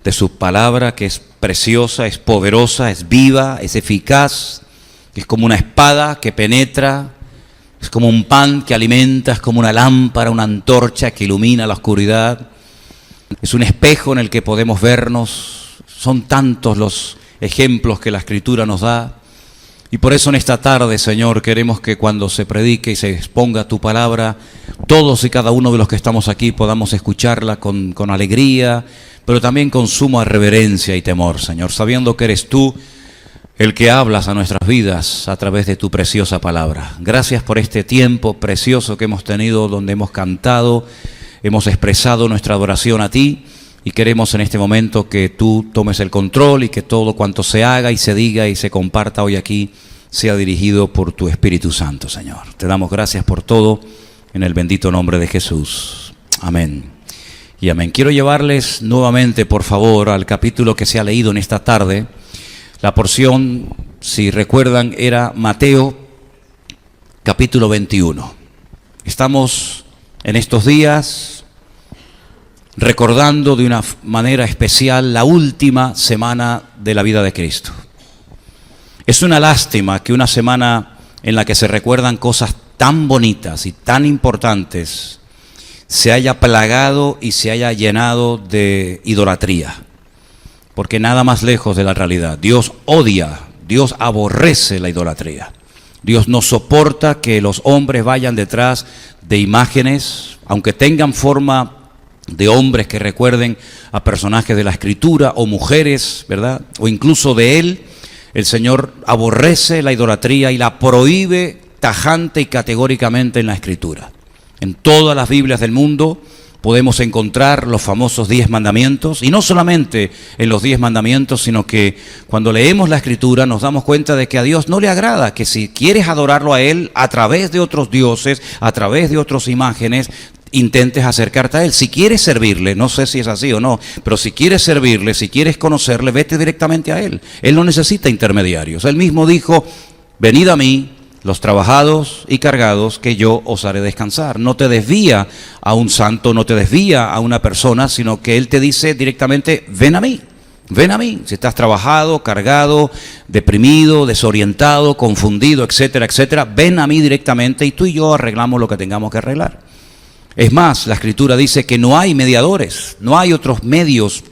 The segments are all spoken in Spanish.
de su palabra, que es preciosa, es poderosa, es viva, es eficaz, es como una espada que penetra, es como un pan que alimenta, es como una lámpara, una antorcha que ilumina la oscuridad, es un espejo en el que podemos vernos. Son tantos los ejemplos que la Escritura nos da. Y por eso en esta tarde, Señor, queremos que cuando se predique y se exponga tu palabra, todos y cada uno de los que estamos aquí podamos escucharla con alegría, pero también con suma reverencia y temor, Señor, sabiendo que eres tú el que hablas a nuestras vidas a través de tu preciosa palabra. Gracias por este tiempo precioso que hemos tenido, donde hemos cantado, hemos expresado nuestra adoración a ti. Y queremos en este momento que tú tomes el control y que todo cuanto se haga y se diga y se comparta hoy aquí sea dirigido por tu Espíritu Santo, Señor. Te damos gracias por todo en el bendito nombre de Jesús. Amén. Y amén. Quiero llevarles nuevamente, por favor, al capítulo que se ha leído en esta tarde. La porción, si recuerdan, era Mateo, capítulo 21. Estamos en estos días recordando de una manera especial la última semana de la vida de Cristo. Es una lástima que una semana en la que se recuerdan cosas tan bonitas y tan importantes se haya plagado y se haya llenado de idolatría, porque nada más lejos de la realidad. Dios odia, Dios aborrece la idolatría. Dios no soporta que los hombres vayan detrás de imágenes, aunque tengan forma de hombres que recuerden a personajes de la Escritura o mujeres, ¿verdad? O incluso de Él. El Señor aborrece la idolatría y la prohíbe tajante y categóricamente en la Escritura. En todas las Biblias del mundo podemos encontrar los famosos 10 mandamientos, y no solamente en los 10 mandamientos, sino que cuando leemos la Escritura nos damos cuenta de que a Dios no le agrada que si quieres adorarlo a Él a través de otros dioses, a través de otras imágenes, intentes acercarte a Él. Si quieres servirle, no sé si es así o no, pero si quieres servirle, si quieres conocerle, vete directamente a Él. Él no necesita intermediarios. Él mismo dijo: venid a mí, los trabajados y cargados, que yo os haré descansar. No te desvía a un santo, no te desvía a una persona, sino que Él te dice directamente: ven a mí. Ven a mí, si estás trabajado, cargado, deprimido, desorientado, confundido, etcétera, etcétera, ven a mí directamente y tú y yo arreglamos lo que tengamos que arreglar. Es más, la Escritura dice que no hay mediadores, no hay otros medios,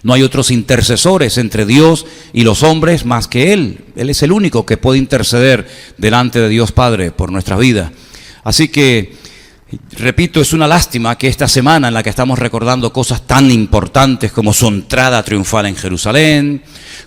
no hay otros intercesores entre Dios y los hombres más que Él. Él es el único que puede interceder delante de Dios Padre por nuestra vida. Así que, repito, es una lástima que esta semana en la que estamos recordando cosas tan importantes como su entrada triunfal en Jerusalén,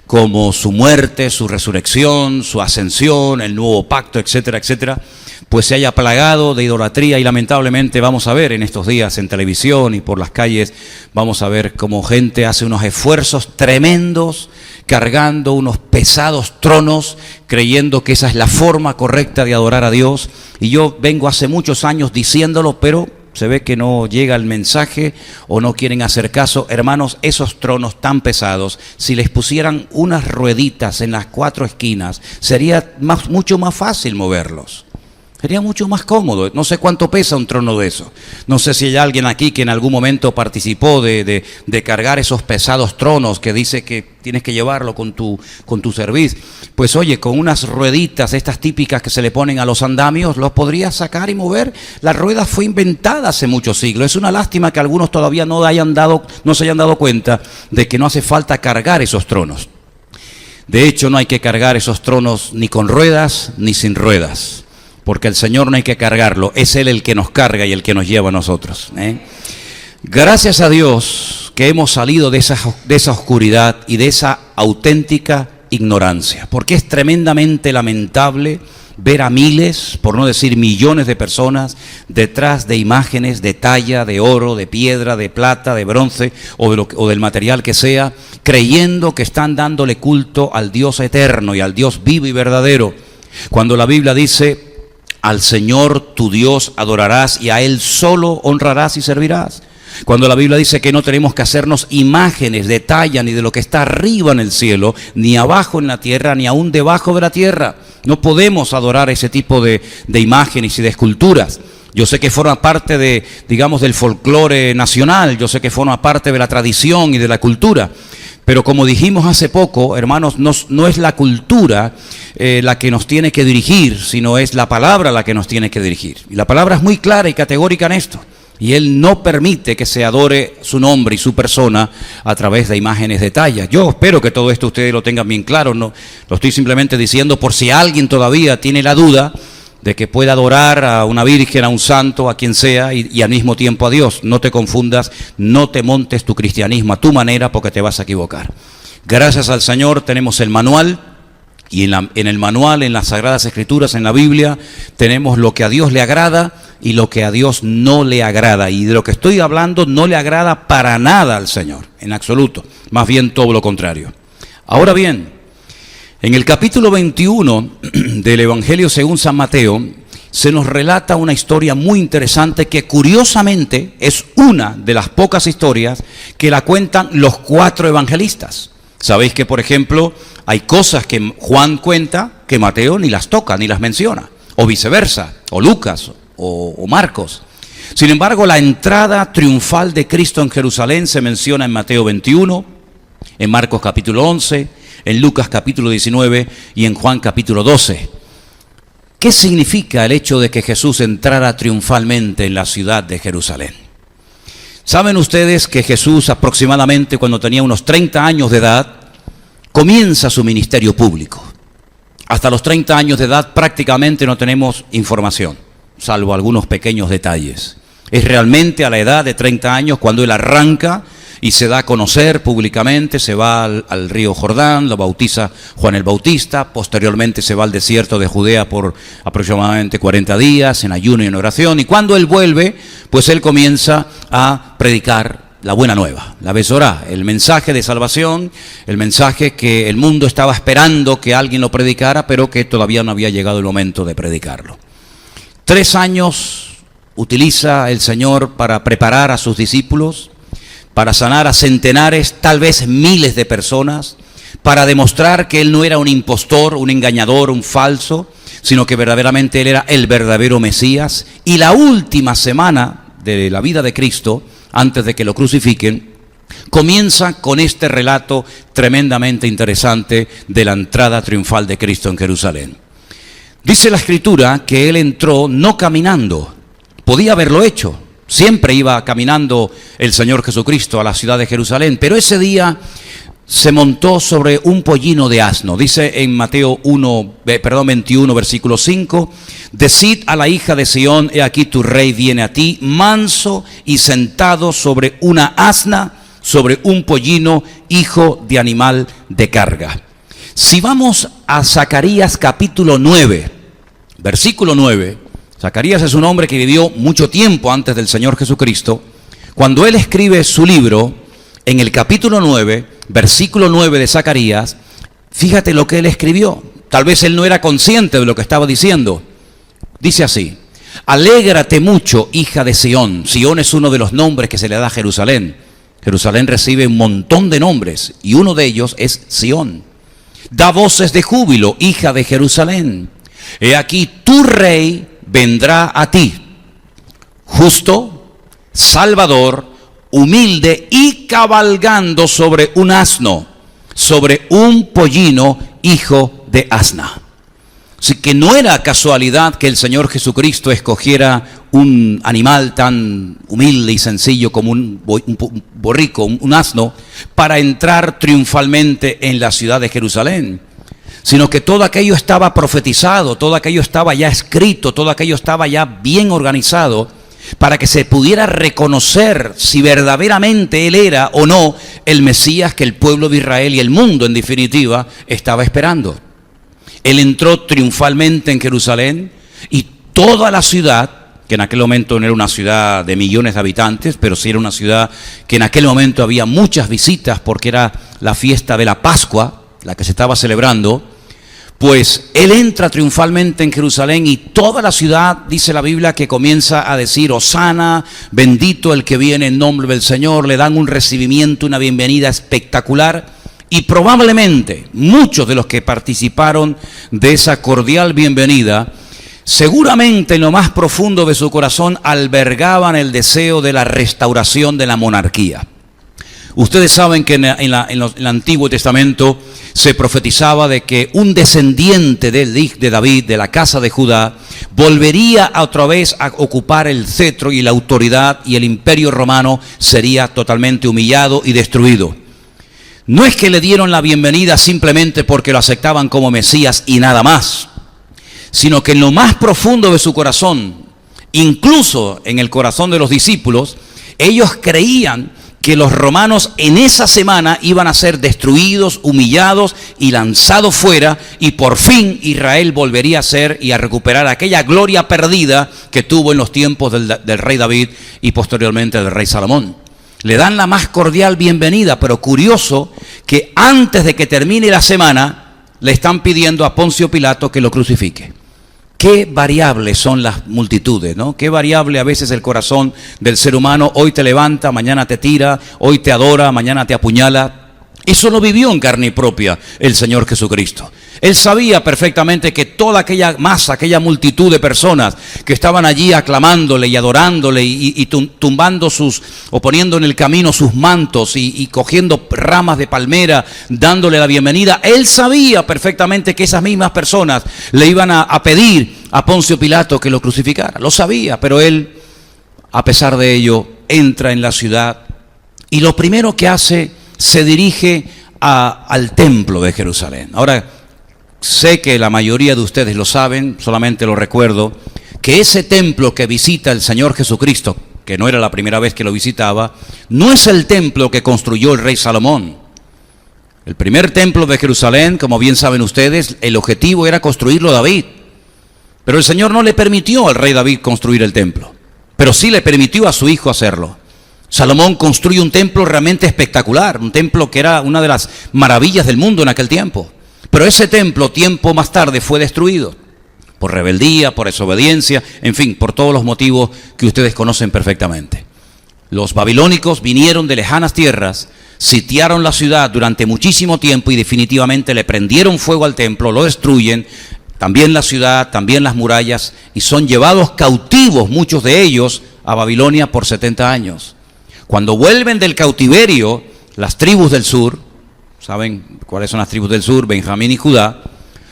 como su muerte, su resurrección, su ascensión, el nuevo pacto, etcétera, etcétera, pues se haya plagado de idolatría. Y lamentablemente vamos a ver en estos días en televisión y por las calles, vamos a ver cómo gente hace unos esfuerzos tremendos cargando unos pesados tronos, creyendo que esa es la forma correcta de adorar a Dios. Y yo vengo hace muchos años diciéndolo, pero se ve que no llega el mensaje o no quieren hacer caso. Hermanos, esos tronos tan pesados, si les pusieran unas rueditas en las 4 esquinas, sería mucho más fácil moverlos. Sería mucho más cómodo. No sé cuánto pesa un trono de eso. No sé si hay alguien aquí que en algún momento participó de cargar esos pesados tronos que dice que tienes que llevarlo con tu cerviz. Pues oye, con unas rueditas, estas típicas que se le ponen a los andamios, los podrías sacar y mover. La rueda fue inventada hace muchos siglos. Es una lástima que algunos todavía no se hayan dado cuenta de que no hace falta cargar esos tronos. De hecho, no hay que cargar esos tronos ni con ruedas ni sin ruedas. Porque el Señor no hay que cargarlo, es Él el que nos carga y el que nos lleva a nosotros. Gracias a Dios que hemos salido de esa oscuridad y de esa auténtica ignorancia, porque es tremendamente lamentable ver a miles, por no decir millones de personas, detrás de imágenes de talla, de oro, de piedra, de plata, de bronce o del material que sea, creyendo que están dándole culto al Dios eterno y al Dios vivo y verdadero, cuando la Biblia dice: al Señor tu Dios adorarás y a Él solo honrarás y servirás. Cuando la Biblia dice que no tenemos que hacernos imágenes de talla ni de lo que está arriba en el cielo, ni abajo en la tierra, ni aún debajo de la tierra. No podemos adorar ese tipo de imágenes y de esculturas. Yo sé que forma parte de, digamos, del folclore nacional, yo sé que forma parte de la tradición y de la cultura, pero como dijimos hace poco, hermanos, no es la cultura la que nos tiene que dirigir, sino es la palabra la que nos tiene que dirigir. Y la palabra es muy clara y categórica en esto. Y Él no permite que se adore su nombre y su persona a través de imágenes de talla. Yo espero que todo esto ustedes lo tengan bien claro, no lo estoy simplemente diciendo por si alguien todavía tiene la duda de que pueda adorar a una virgen, a un santo, a quien sea, y al mismo tiempo a Dios. No te confundas, no te montes tu cristianismo a tu manera porque te vas a equivocar. Gracias al Señor tenemos el manual, y en el manual, en las Sagradas Escrituras, en la Biblia, tenemos lo que a Dios le agrada y lo que a Dios no le agrada. Y de lo que estoy hablando no le agrada para nada al Señor, en absoluto. Más bien todo lo contrario. Ahora bien, en el capítulo 21 del Evangelio según San Mateo, se nos relata una historia muy interesante que curiosamente es una de las pocas historias que la cuentan los 4 evangelistas. Sabéis que, por ejemplo, hay cosas que Juan cuenta que Mateo ni las toca, ni las menciona, o viceversa, o Lucas, o Marcos. Sin embargo, la entrada triunfal de Cristo en Jerusalén se menciona en Mateo 21, en Marcos capítulo 11, en Lucas capítulo 19 y en Juan capítulo 12. ¿Qué significa el hecho de que Jesús entrara triunfalmente en la ciudad de Jerusalén? ¿Saben ustedes que Jesús aproximadamente cuando tenía unos 30 años de edad, comienza su ministerio público? Hasta los 30 años de edad prácticamente no tenemos información, salvo algunos pequeños detalles. Es realmente a la edad de 30 años cuando él arranca y se da a conocer públicamente, se va al río Jordán, lo bautiza Juan el Bautista, posteriormente se va al desierto de Judea por aproximadamente 40 días en ayuno y en oración, y cuando él vuelve, pues él comienza a predicar la buena nueva, la Besorá, el mensaje de salvación, el mensaje que el mundo estaba esperando que alguien lo predicara, pero que todavía no había llegado el momento de predicarlo. 3 años utiliza el Señor para preparar a sus discípulos, para sanar a centenares, tal vez miles de personas, para demostrar que Él no era un impostor, un engañador, un falso, sino que verdaderamente Él era el verdadero Mesías. Y la última semana de la vida de Cristo, antes de que lo crucifiquen, comienza con este relato tremendamente interesante de la entrada triunfal de Cristo en Jerusalén. Dice la Escritura que Él entró no caminando, podía haberlo hecho. Siempre iba caminando el Señor Jesucristo a la ciudad de Jerusalén, pero ese día se montó sobre un pollino de asno. Dice en Mateo 21, versículo 5, decid a la hija de Sión, he aquí tu rey viene a ti, manso y sentado sobre una asna, sobre un pollino, hijo de animal de carga. Si vamos a Zacarías capítulo 9, versículo 9, Zacarías es un hombre que vivió mucho tiempo antes del Señor Jesucristo. Cuando él escribe su libro, en el capítulo 9, versículo 9 de Zacarías, fíjate lo que él escribió. Tal vez él no era consciente de lo que estaba diciendo. Dice así: alégrate mucho, hija de Sión. Sión es uno de los nombres que se le da a Jerusalén. Jerusalén recibe un montón de nombres y uno de ellos es Sión. Da voces de júbilo, hija de Jerusalén. He aquí tu rey vendrá a ti, justo, salvador, humilde y cabalgando sobre un asno, sobre un pollino, hijo de asna. Así que no era casualidad que el Señor Jesucristo escogiera un animal tan humilde y sencillo como un borrico, un asno, para entrar triunfalmente en la ciudad de Jerusalén, sino que todo aquello estaba profetizado, todo aquello estaba ya escrito, todo aquello estaba ya bien organizado para que se pudiera reconocer si verdaderamente Él era o no el Mesías que el pueblo de Israel y el mundo en definitiva estaba esperando. Él entró triunfalmente en Jerusalén y toda la ciudad, que en aquel momento no era una ciudad de millones de habitantes, pero sí era una ciudad que en aquel momento había muchas visitas porque era la fiesta de la Pascua, la que se estaba celebrando, pues él entra triunfalmente en Jerusalén y toda la ciudad, dice la Biblia, que comienza a decir Hosana, bendito el que viene en nombre del Señor, le dan un recibimiento, una bienvenida espectacular, y probablemente muchos de los que participaron de esa cordial bienvenida seguramente en lo más profundo de su corazón albergaban el deseo de la restauración de la monarquía. Ustedes saben que en el Antiguo Testamento se profetizaba de que un descendiente de David, de la casa de Judá, volvería otra vez a ocupar el cetro y la autoridad, y el imperio romano sería totalmente humillado y destruido. No es que le dieron la bienvenida simplemente porque lo aceptaban como Mesías y nada más, sino que en lo más profundo de su corazón, incluso en el corazón de los discípulos, ellos creían que los romanos en esa semana iban a ser destruidos, humillados y lanzados fuera, y por fin Israel volvería a ser y a recuperar aquella gloria perdida que tuvo en los tiempos del rey David y posteriormente del rey Salomón. Le dan la más cordial bienvenida, pero curioso que antes de que termine la semana le están pidiendo a Poncio Pilato que lo crucifique. Qué variables son las multitudes, ¿no? Qué variable a veces el corazón del ser humano. Hoy te levanta, mañana te tira, hoy te adora, mañana te apuñala. Eso lo vivió en carne propia el Señor Jesucristo. Él sabía perfectamente que toda aquella masa, aquella multitud de personas que estaban allí aclamándole y adorándole y tumbando o poniendo en el camino sus mantos y cogiendo ramas de palmera, dándole la bienvenida, él sabía perfectamente que esas mismas personas le iban a pedir a Poncio Pilato que lo crucificara. Lo sabía, pero él, a pesar de ello, entra en la ciudad y lo primero que hace, se dirige al templo de Jerusalén. Ahora, sé que la mayoría de ustedes lo saben, solamente lo recuerdo, que ese templo que visita el Señor Jesucristo, que no era la primera vez que lo visitaba, no es el templo que construyó el rey Salomón. El primer templo de Jerusalén, como bien saben ustedes, el objetivo era construirlo David. Pero el Señor no le permitió al rey David construir el templo, pero sí le permitió a su hijo hacerlo. Salomón construye un templo realmente espectacular, un templo que era una de las maravillas del mundo en aquel tiempo. Pero ese templo, tiempo más tarde, fue destruido por rebeldía, por desobediencia, en fin, por todos los motivos que ustedes conocen perfectamente. Los babilónicos vinieron de lejanas tierras, sitiaron la ciudad durante muchísimo tiempo y definitivamente le prendieron fuego al templo, lo destruyen, también la ciudad, también las murallas, y son llevados cautivos, muchos de ellos, a Babilonia por 70 años. Cuando vuelven del cautiverio, las tribus del sur, ¿saben cuáles son las tribus del sur? Benjamín y Judá.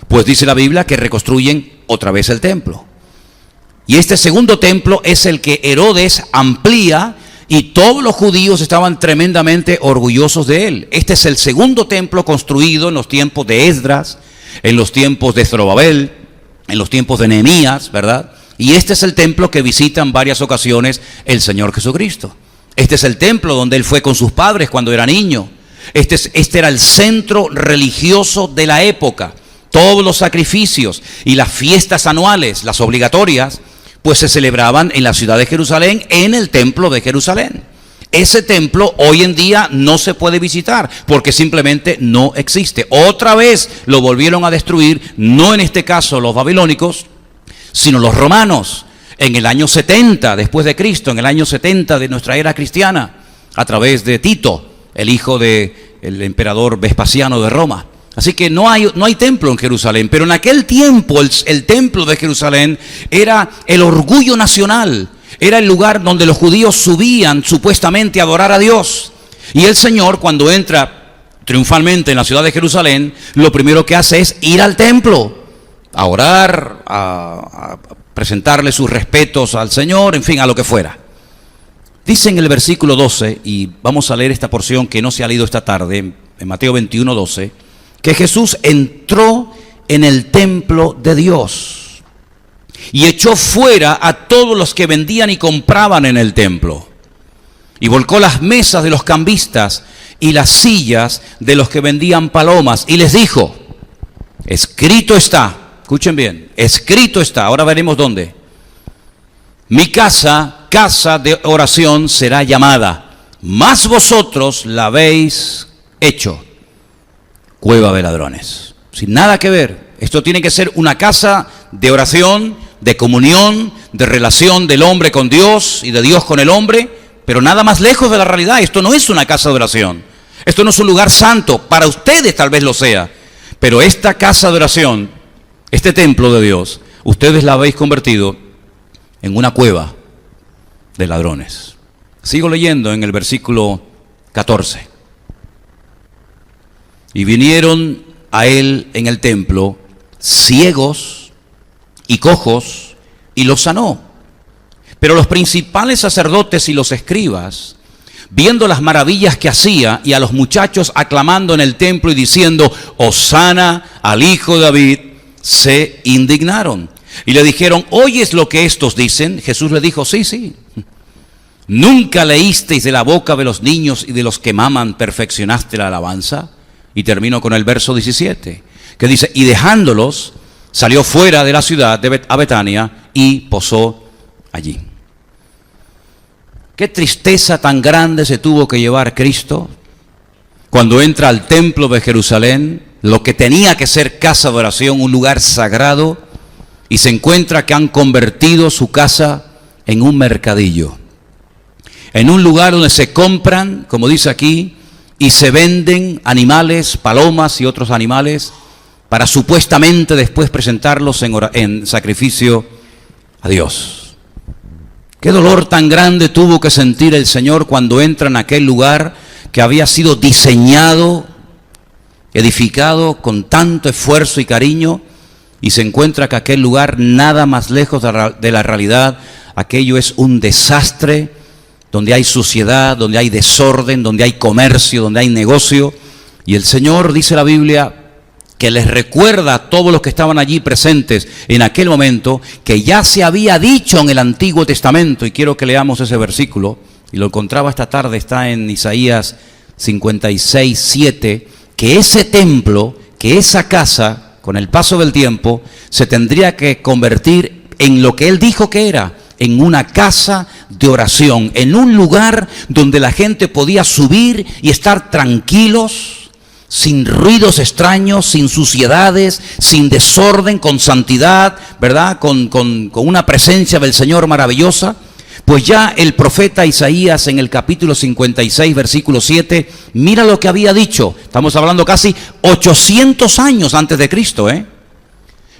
Pues dice la Biblia que reconstruyen otra vez el templo. Y este segundo templo es el que Herodes amplía y todos los judíos estaban tremendamente orgullosos de él. Este es el segundo templo construido en los tiempos de Esdras, en los tiempos de Zorobabel, en los tiempos de Nehemías, ¿verdad? Y este es el templo que visita en varias ocasiones el Señor Jesucristo. Este es el templo donde él fue con sus padres cuando era niño. Este era el centro religioso de la época. Todos los sacrificios y las fiestas anuales, las obligatorias, pues se celebraban en la ciudad de Jerusalén, en el templo de Jerusalén. Ese templo hoy en día no se puede visitar porque simplemente no existe. Otra vez lo volvieron a destruir, no en este caso los babilónicos, sino los romanos. En el año 70 después de Cristo, en el año 70 de nuestra era cristiana, a través de Tito, el hijo del emperador Vespasiano de Roma. Así que no hay templo en Jerusalén, pero en aquel tiempo el templo de Jerusalén era el orgullo nacional, era el lugar donde los judíos subían supuestamente a adorar a Dios. Y el Señor, cuando entra triunfalmente en la ciudad de Jerusalén, lo primero que hace es ir al templo, a orar, a presentarle sus respetos al Señor, en fin, a lo que fuera. Dice en el versículo 12, y vamos a leer esta porción que no se ha leído esta tarde, en Mateo 21, 12, que Jesús entró en el templo de Dios y echó fuera a todos los que vendían y compraban en el templo, y volcó las mesas de los cambistas y las sillas de los que vendían palomas, y les dijo: escrito está. Escuchen bien, escrito está, ahora veremos dónde. Mi casa, casa de oración será llamada, mas vosotros la habéis hecho cueva de ladrones. Sin nada que ver, esto tiene que ser una casa de oración, de comunión, de relación del hombre con Dios y de Dios con el hombre, pero nada más lejos de la realidad. Esto no es una casa de oración, esto no es un lugar santo, para ustedes tal vez lo sea, pero esta casa de oración, este templo de Dios, ustedes la habéis convertido en una cueva de ladrones. Sigo leyendo en el versículo 14. Y vinieron a él en el templo ciegos y cojos, y los sanó. Pero los principales sacerdotes y los escribas, viendo las maravillas que hacía, y a los muchachos aclamando en el templo y diciendo, Hosana al hijo de David, se indignaron. Y le dijeron, ¿oyes lo que estos dicen? Jesús le dijo, sí. ¿Nunca leísteis de la boca de los niños y de los que maman perfeccionaste la alabanza? Y termino con el verso 17, que dice, y dejándolos, salió fuera de la ciudad a Betania y posó allí. Qué tristeza tan grande se tuvo que llevar Cristo cuando entra al templo de Jerusalén, lo que tenía que ser casa de oración, un lugar sagrado, y se encuentra que han convertido su casa en un mercadillo, en un lugar donde se compran, como dice aquí, y se venden animales, palomas y otros animales, para supuestamente después presentarlos en sacrificio a Dios. Qué dolor tan grande tuvo que sentir el Señor cuando entra en aquel lugar que había sido diseñado, edificado con tanto esfuerzo y cariño, y se encuentra que aquel lugar, nada más lejos de la realidad, aquello es un desastre, donde hay suciedad, donde hay desorden, donde hay comercio, donde hay negocio. Y el Señor, dice la Biblia, que les recuerda a todos los que estaban allí presentes en aquel momento, que ya se había dicho en el Antiguo Testamento, y quiero que leamos ese versículo, y lo encontraba esta tarde, está en Isaías 56:7, que ese templo, que esa casa, con el paso del tiempo, se tendría que convertir en lo que Él dijo que era, en una casa de oración, en un lugar donde la gente podía subir y estar tranquilos, sin ruidos extraños, sin suciedades, sin desorden, con santidad, ¿verdad? Con una presencia del Señor maravillosa. Pues ya el profeta Isaías en el capítulo 56, versículo 7, mira lo que había dicho. Estamos hablando casi 800 años antes de Cristo,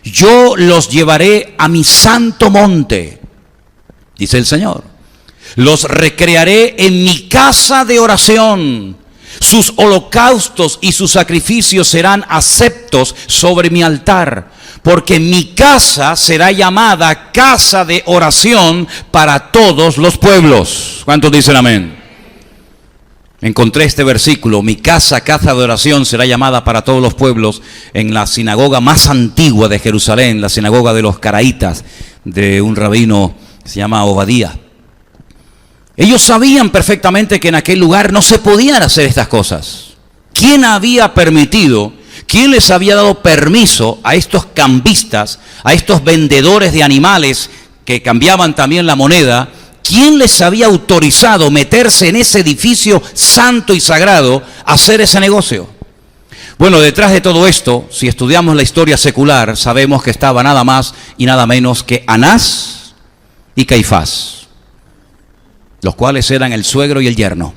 Yo los llevaré a mi santo monte, dice el Señor. Los recrearé en mi casa de oración. Sus holocaustos y sus sacrificios serán aceptos sobre mi altar, porque mi casa será llamada casa de oración para todos los pueblos. ¿Cuántos dicen amén? Encontré este versículo, mi casa, casa de oración, será llamada para todos los pueblos, en la sinagoga más antigua de Jerusalén, la sinagoga de los Caraítas, de un rabino que se llama Obadía. Ellos sabían perfectamente que en aquel lugar no se podían hacer estas cosas. ¿Quién había permitido, quién les había dado permiso a estos cambistas, a estos vendedores de animales que cambiaban también la moneda? ¿Quién les había autorizado meterse en ese edificio santo y sagrado a hacer ese negocio? Bueno, detrás de todo esto, si estudiamos la historia secular, sabemos que estaba nada más y nada menos que Anás y Caifás, los cuales eran el suegro y el yerno.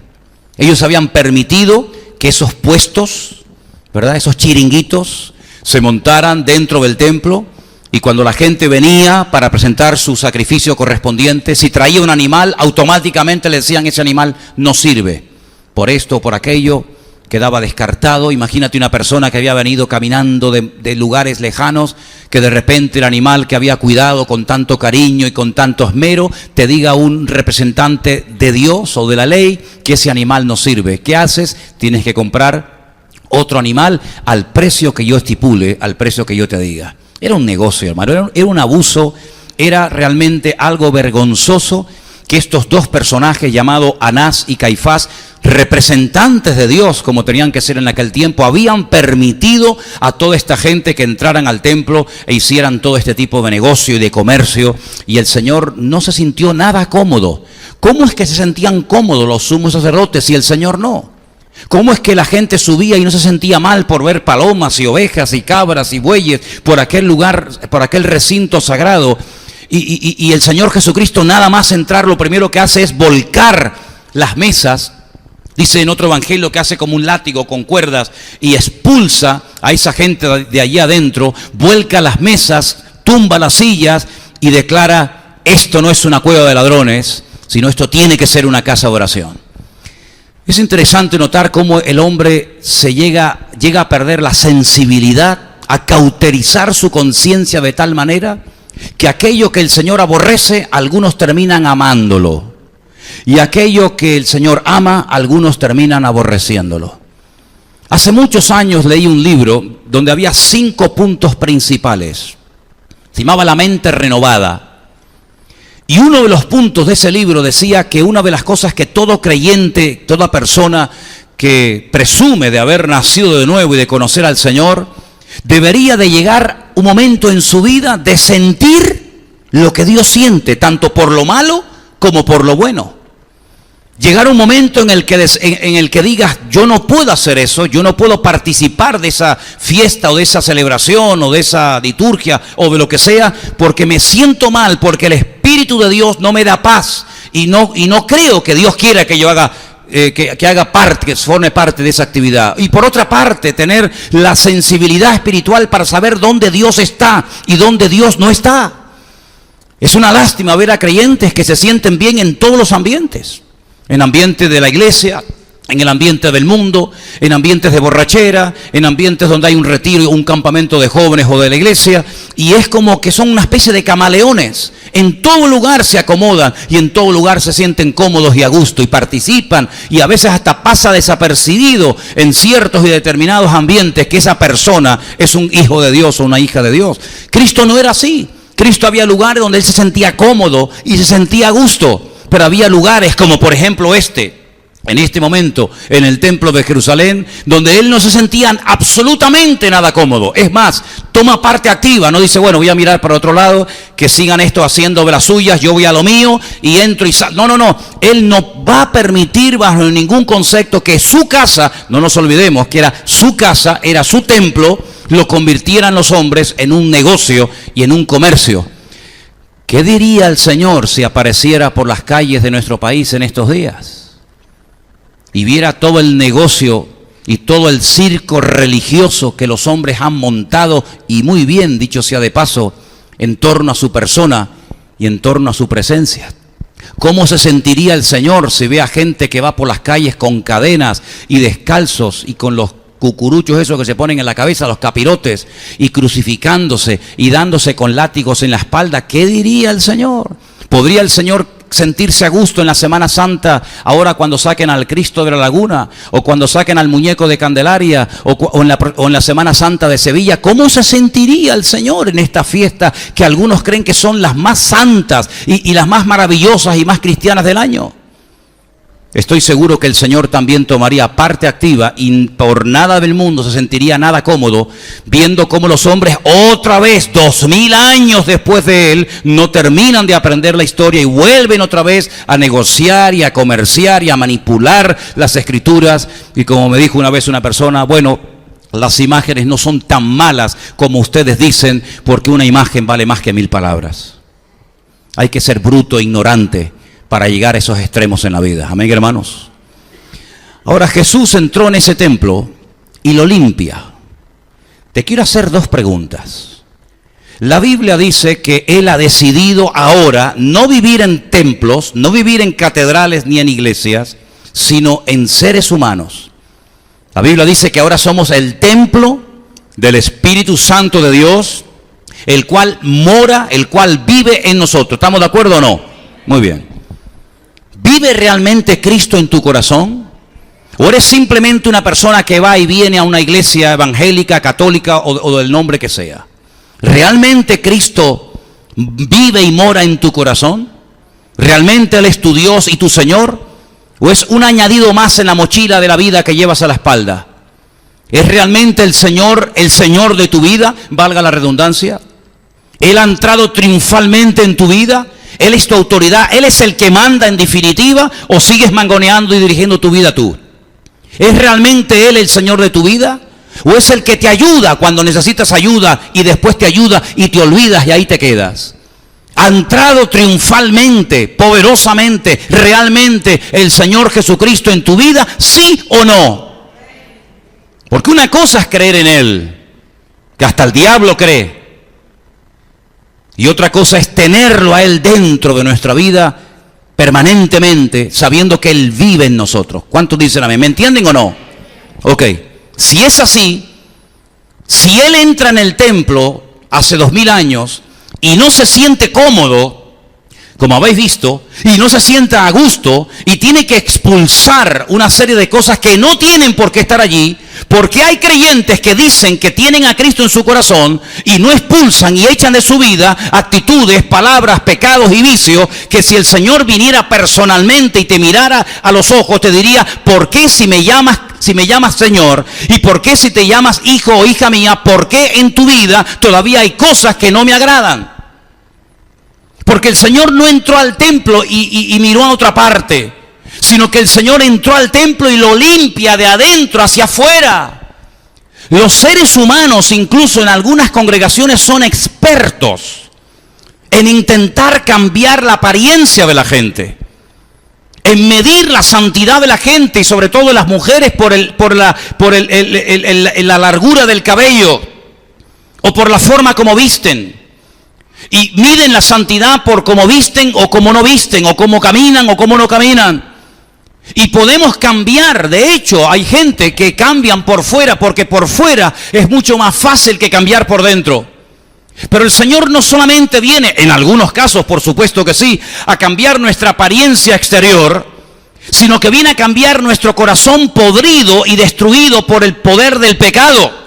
Ellos habían permitido que esos puestos, ¿verdad?, esos chiringuitos, se montaran dentro del templo, y cuando la gente venía para presentar su sacrificio correspondiente, si traía un animal, automáticamente le decían, ese animal no sirve, por esto o por aquello, quedaba descartado. Imagínate una persona que había venido caminando de lugares lejanos, que de repente el animal que había cuidado con tanto cariño y con tanto esmero, te diga un representante de Dios o de la ley que ese animal no sirve. ¿Qué haces? Tienes que comprar otro animal al precio que yo estipule, al precio que yo te diga. Era un negocio, hermano, era un abuso, era realmente algo vergonzoso que estos dos personajes llamados Anás y Caifás, representantes de Dios como tenían que ser en aquel tiempo, habían permitido a toda esta gente que entraran al templo e hicieran todo este tipo de negocio y de comercio, y el Señor no se sintió nada cómodo. ¿Cómo es que se sentían cómodos los sumos sacerdotes y el Señor no? ¿Cómo es que la gente subía y no se sentía mal por ver palomas y ovejas y cabras y bueyes por aquel lugar, por aquel recinto sagrado? Y el Señor Jesucristo, nada más entrar, lo primero que hace es volcar las mesas. Dice en otro evangelio que hace como un látigo con cuerdas y expulsa a esa gente de allí adentro, vuelca las mesas tumba las sillas y declara: esto no es una cueva de ladrones, sino esto tiene que ser una casa de oración. Es interesante notar cómo el hombre llega a perder la sensibilidad, a cauterizar su conciencia de tal manera que aquello que el Señor aborrece, algunos terminan amándolo, y aquello que el Señor ama, algunos terminan aborreciéndolo. Hace muchos años leí un libro donde había 5 puntos principales. Se llamaba La mente renovada. Y uno de los puntos de ese libro decía que una de las cosas que todo creyente, toda persona que presume de haber nacido de nuevo y de conocer al Señor, debería de llegar un momento en su vida de sentir lo que Dios siente, tanto por lo malo como por lo bueno. Llegar un momento en el que digas: yo no puedo hacer eso, yo no puedo participar de esa fiesta o de esa celebración o de esa liturgia o de lo que sea, porque me siento mal, porque el Espíritu de Dios no me da paz y no creo que Dios quiera que yo haga que haga parte, que forme parte de esa actividad. Y por otra parte, tener la sensibilidad espiritual para saber dónde Dios está y dónde Dios no está. Es una lástima ver a creyentes que se sienten bien en todos los ambientes. En ambiente de la iglesia, en el ambiente del mundo, en ambientes de borrachera, en ambientes donde hay un retiro, un campamento de jóvenes o de la iglesia, y es como que son una especie de camaleones. En todo lugar se acomodan y en todo lugar se sienten cómodos y a gusto y participan, y a veces hasta pasa desapercibido en ciertos y determinados ambientes que esa persona es un hijo de Dios o una hija de Dios. Cristo no era así. Cristo había lugares donde Él se sentía cómodo y se sentía a gusto. Pero había lugares como por ejemplo en este momento, en el templo de Jerusalén, donde Él no se sentía absolutamente nada cómodo. Es más, toma parte activa, no dice: bueno, voy a mirar para otro lado, que sigan esto haciendo de las suyas, yo voy a lo mío y entro y salgo. No. Él no va a permitir bajo ningún concepto que su casa, no nos olvidemos que era su casa, era su templo, lo convirtieran los hombres en un negocio y en un comercio. ¿Qué diría el Señor si apareciera por las calles de nuestro país en estos días y viera todo el negocio y todo el circo religioso que los hombres han montado, y muy bien, dicho sea de paso, en torno a su persona y en torno a su presencia? ¿Cómo se sentiría el Señor si ve a gente que va por las calles con cadenas y descalzos y con los cucuruchos esos que se ponen en la cabeza, los capirotes, y crucificándose y dándose con látigos en la espalda? ¿Qué diría el Señor? ¿Podría el Señor sentirse a gusto en la Semana Santa, ahora cuando saquen al Cristo de la Laguna, o cuando saquen al muñeco de Candelaria, o en la Semana Santa de Sevilla? ¿Cómo se sentiría el Señor en esta fiesta que algunos creen que son las más santas y las más maravillosas y más cristianas del año? Estoy seguro que el Señor también tomaría parte activa y por nada del mundo se sentiría nada cómodo viendo cómo los hombres otra vez, 2000 años después de Él, no terminan de aprender la historia y vuelven otra vez a negociar y a comerciar y a manipular las Escrituras. Y como me dijo una vez una persona: bueno, las imágenes no son tan malas como ustedes dicen, porque una imagen vale más que 1000 palabras. Hay que ser bruto e ignorante para llegar a esos extremos en la vida. Amén, hermanos. Ahora Jesús entró en ese templo y lo limpia. Te quiero hacer 2 preguntas. La Biblia dice que Él ha decidido ahora no vivir en templos, no vivir en catedrales ni en iglesias, sino en seres humanos. La Biblia dice que ahora somos el templo del Espíritu Santo de Dios, el cual mora, el cual vive en nosotros. ¿Estamos de acuerdo o no? Muy bien. ¿Vive realmente Cristo en tu corazón? ¿O eres simplemente una persona que va y viene a una iglesia evangélica, católica o del nombre que sea? ¿Realmente Cristo vive y mora en tu corazón? ¿Realmente Él es tu Dios y tu Señor? ¿O es un añadido más en la mochila de la vida que llevas a la espalda? ¿Es realmente el Señor de tu vida? Valga la redundancia. ¿Él ha entrado triunfalmente en tu vida? ¿Él es tu autoridad? ¿Él es el que manda en definitiva? ¿O sigues mangoneando y dirigiendo tu vida tú? ¿Es realmente Él el Señor de tu vida? ¿O es el que te ayuda cuando necesitas ayuda y después te ayuda y te olvidas y ahí te quedas? ¿Ha entrado triunfalmente, poderosamente, realmente el Señor Jesucristo en tu vida? ¿Sí o no? Porque una cosa es creer en Él, que hasta el diablo cree. Y otra cosa es tenerlo a Él dentro de nuestra vida permanentemente, sabiendo que Él vive en nosotros. ¿Cuántos dicen amén? ¿Me entienden o no? Ok, si es así, si Él entra en el templo hace 2000 años y no se siente cómodo, como habéis visto, y no se sienta a gusto, y tiene que expulsar una serie de cosas que no tienen por qué estar allí, porque hay creyentes que dicen que tienen a Cristo en su corazón y no expulsan y echan de su vida actitudes, palabras, pecados y vicios, que si el Señor viniera personalmente y te mirara a los ojos, te diría: ¿por qué si me llamas Señor? ¿Y por qué si te llamas hijo o hija mía? ¿Por qué en tu vida todavía hay cosas que no me agradan? Porque el Señor no entró al templo y miró a otra parte, sino que el Señor entró al templo y lo limpia de adentro hacia afuera. Los seres humanos, incluso en algunas congregaciones, son expertos en intentar cambiar la apariencia de la gente, en medir la santidad de la gente, y sobre todo de las mujeres por la largura del cabello o por la forma como visten. Y miden la santidad por cómo visten o cómo no visten, o cómo caminan o cómo no caminan. Y podemos cambiar. De hecho, hay gente que cambian por fuera, porque por fuera es mucho más fácil que cambiar por dentro. Pero el Señor no solamente viene, en algunos casos por supuesto que sí, a cambiar nuestra apariencia exterior, sino que viene a cambiar nuestro corazón podrido y destruido por el poder del pecado.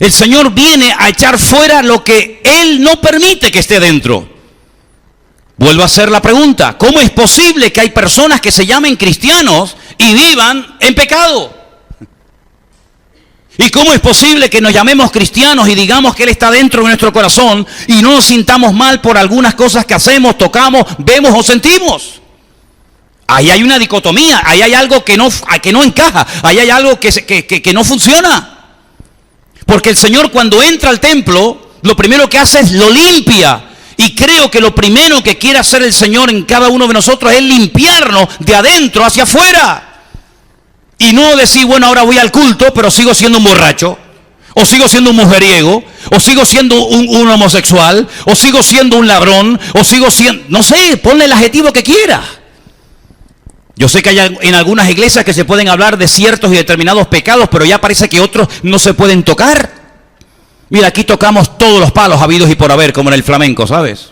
El Señor viene a echar fuera lo que Él no permite que esté dentro. Vuelvo a hacer la pregunta: ¿cómo es posible que hay personas que se llamen cristianos y vivan en pecado? ¿Y cómo es posible que nos llamemos cristianos y digamos que Él está dentro de nuestro corazón y no nos sintamos mal por algunas cosas que hacemos, tocamos, vemos o sentimos? Ahí hay una dicotomía, ahí hay algo que no encaja, ahí hay algo que no funciona. Porque el Señor, cuando entra al templo, lo primero que hace es lo limpia. Y creo que lo primero que quiere hacer el Señor en cada uno de nosotros es limpiarnos de adentro hacia afuera. Y no decir: bueno, ahora voy al culto, pero sigo siendo un borracho, o sigo siendo un mujeriego, o sigo siendo un homosexual, o sigo siendo un ladrón, o sigo siendo... no sé, ponle el adjetivo que quiera. Yo sé que hay en algunas iglesias que se pueden hablar de ciertos y determinados pecados, pero ya parece que otros no se pueden tocar. Mira, aquí tocamos todos los palos habidos y por haber, como en el flamenco, ¿sabes?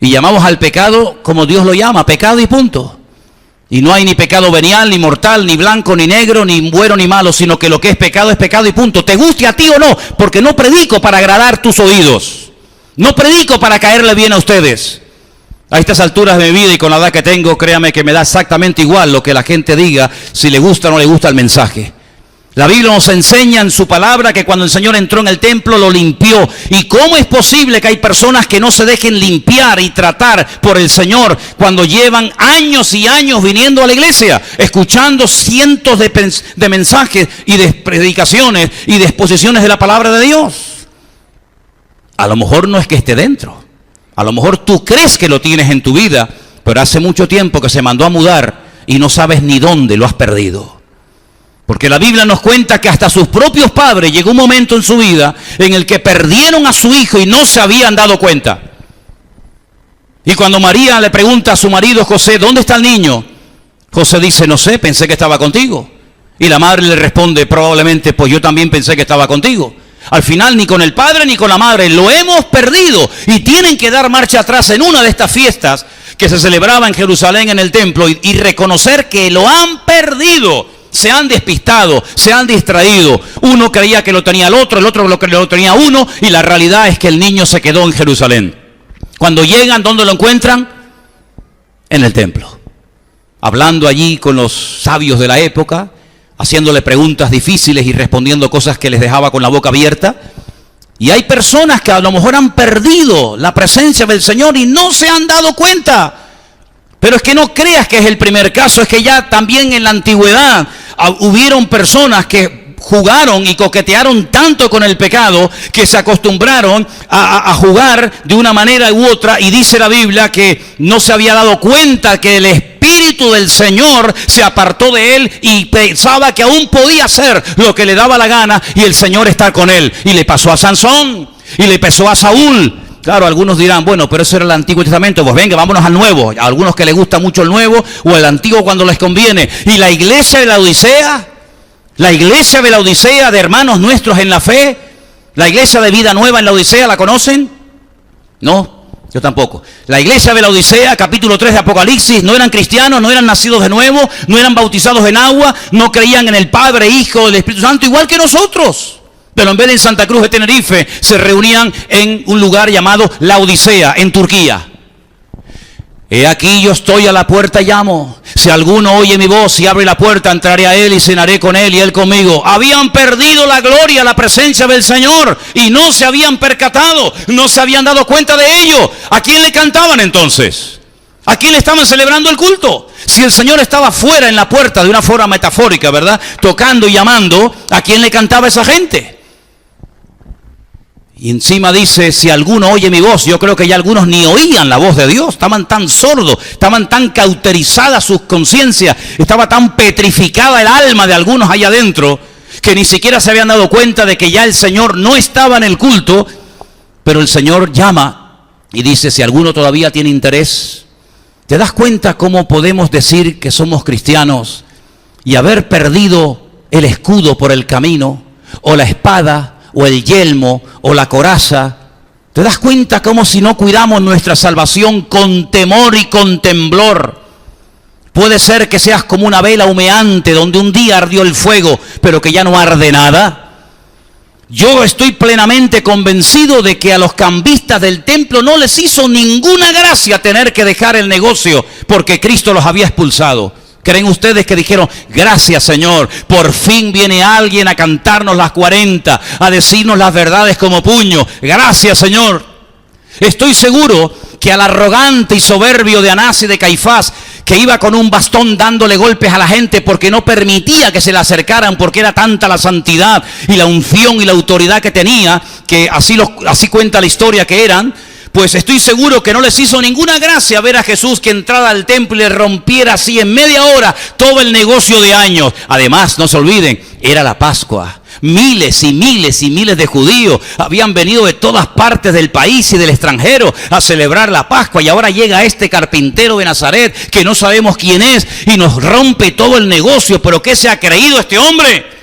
Y llamamos al pecado como Dios lo llama, pecado y punto. Y no hay ni pecado venial, ni mortal, ni blanco, ni negro, ni bueno, ni malo, sino que lo que es pecado y punto. Te guste a ti o no, porque no predico para agradar tus oídos. No predico para caerle bien a ustedes. A estas alturas de mi vida y con la edad que tengo, créame que me da exactamente igual lo que la gente diga, si le gusta o no le gusta el mensaje. La Biblia nos enseña en su palabra que cuando el Señor entró en el templo lo limpió. ¿Y cómo es posible que hay personas que no se dejen limpiar y tratar por el Señor cuando llevan años y años viniendo a la iglesia, escuchando cientos de mensajes y de predicaciones y de exposiciones de la palabra de Dios? A lo mejor no es que esté dentro. A lo mejor tú crees que lo tienes en tu vida, pero hace mucho tiempo que se mandó a mudar y no sabes ni dónde lo has perdido. Porque la Biblia nos cuenta que hasta sus propios padres llegó un momento en su vida en el que perdieron a su hijo y no se habían dado cuenta. Y cuando María le pregunta a su marido José: ¿dónde está el niño? José dice: no sé, pensé que estaba contigo. Y la madre le responde probablemente: pues yo también pensé que estaba contigo. Al final ni con el padre ni con la madre lo hemos perdido, y tienen que dar marcha atrás en una de estas fiestas que se celebraba en Jerusalén en el templo y reconocer que lo han perdido. Se han despistado, se han distraído. Uno creía que lo tenía el otro lo tenía uno, y la realidad es que el niño se quedó en Jerusalén. Cuando llegan, ¿dónde lo encuentran? En el templo, hablando allí con los sabios de la época, haciéndole preguntas difíciles y respondiendo cosas que les dejaba con la boca abierta. Y hay personas que a lo mejor han perdido la presencia del Señor y no se han dado cuenta. Pero es que no creas que es el primer caso, es que ya también en la antigüedad hubieron personas que jugaron y coquetearon tanto con el pecado que se acostumbraron a jugar de una manera u otra, y dice la Biblia que no se había dado cuenta que el Espíritu del Señor se apartó de él y pensaba que aún podía hacer lo que le daba la gana y el Señor está con él. Y le pasó a Sansón. Y le pesó a Saúl. Claro, algunos dirán, bueno, pero eso era el Antiguo Testamento. Pues venga, vámonos al Nuevo. A algunos que les gusta mucho el Nuevo o el Antiguo cuando les conviene. Y la iglesia de la Odisea de hermanos nuestros en la fe, la iglesia de Vida Nueva en la Odisea, ¿la conocen? No, yo tampoco. La iglesia de la Odisea, capítulo 3 de Apocalipsis, no eran cristianos, no eran nacidos de nuevo, no eran bautizados en agua, no creían en el Padre, Hijo, el Espíritu Santo, igual que nosotros. Pero en vez de en Santa Cruz de Tenerife, se reunían en un lugar llamado La Odisea, en Turquía. He aquí yo estoy a la puerta y llamo. Si alguno oye mi voz y abre la puerta, entraré a él y cenaré con él y él conmigo. Habían perdido la gloria, la presencia del Señor y no se habían percatado, no se habían dado cuenta de ello. ¿A quién le cantaban entonces? ¿A quién le estaban celebrando el culto? Si el Señor estaba fuera en la puerta de una forma metafórica, ¿verdad? Tocando y llamando, ¿a quién le cantaba esa gente? Y encima dice, si alguno oye mi voz, yo creo que ya algunos ni oían la voz de Dios, estaban tan sordos, estaban tan cauterizadas sus conciencias, estaba tan petrificada el alma de algunos allá adentro, que ni siquiera se habían dado cuenta de que ya el Señor no estaba en el culto, pero el Señor llama y dice, si alguno todavía tiene interés, ¿te das cuenta cómo podemos decir que somos cristianos y haber perdido el escudo por el camino, o la espada, o el yelmo, o la coraza? ¿Te das cuenta cómo si no cuidamos nuestra salvación con temor y con temblor? Puede ser que seas como una vela humeante donde un día ardió el fuego, pero que ya no arde nada. Yo estoy plenamente convencido de que a los cambistas del templo no les hizo ninguna gracia tener que dejar el negocio porque Cristo los había expulsado. ¿Creen ustedes que dijeron, gracias Señor, por fin viene alguien a cantarnos las 40, a decirnos las verdades como puño? Gracias Señor. Estoy seguro que al arrogante y soberbio de Anás y de Caifás, que iba con un bastón dándole golpes a la gente porque no permitía que se le acercaran, porque era tanta la santidad y la unción y la autoridad que tenía, que así cuenta la historia que eran, pues estoy seguro que no les hizo ninguna gracia ver a Jesús que entrara al templo y le rompiera así en media hora todo el negocio de años. Además, no se olviden, era la Pascua. Miles y miles y miles de judíos habían venido de todas partes del país y del extranjero a celebrar la Pascua. Y ahora llega este carpintero de Nazaret que no sabemos quién es y nos rompe todo el negocio. ¿Pero qué se ha creído este hombre?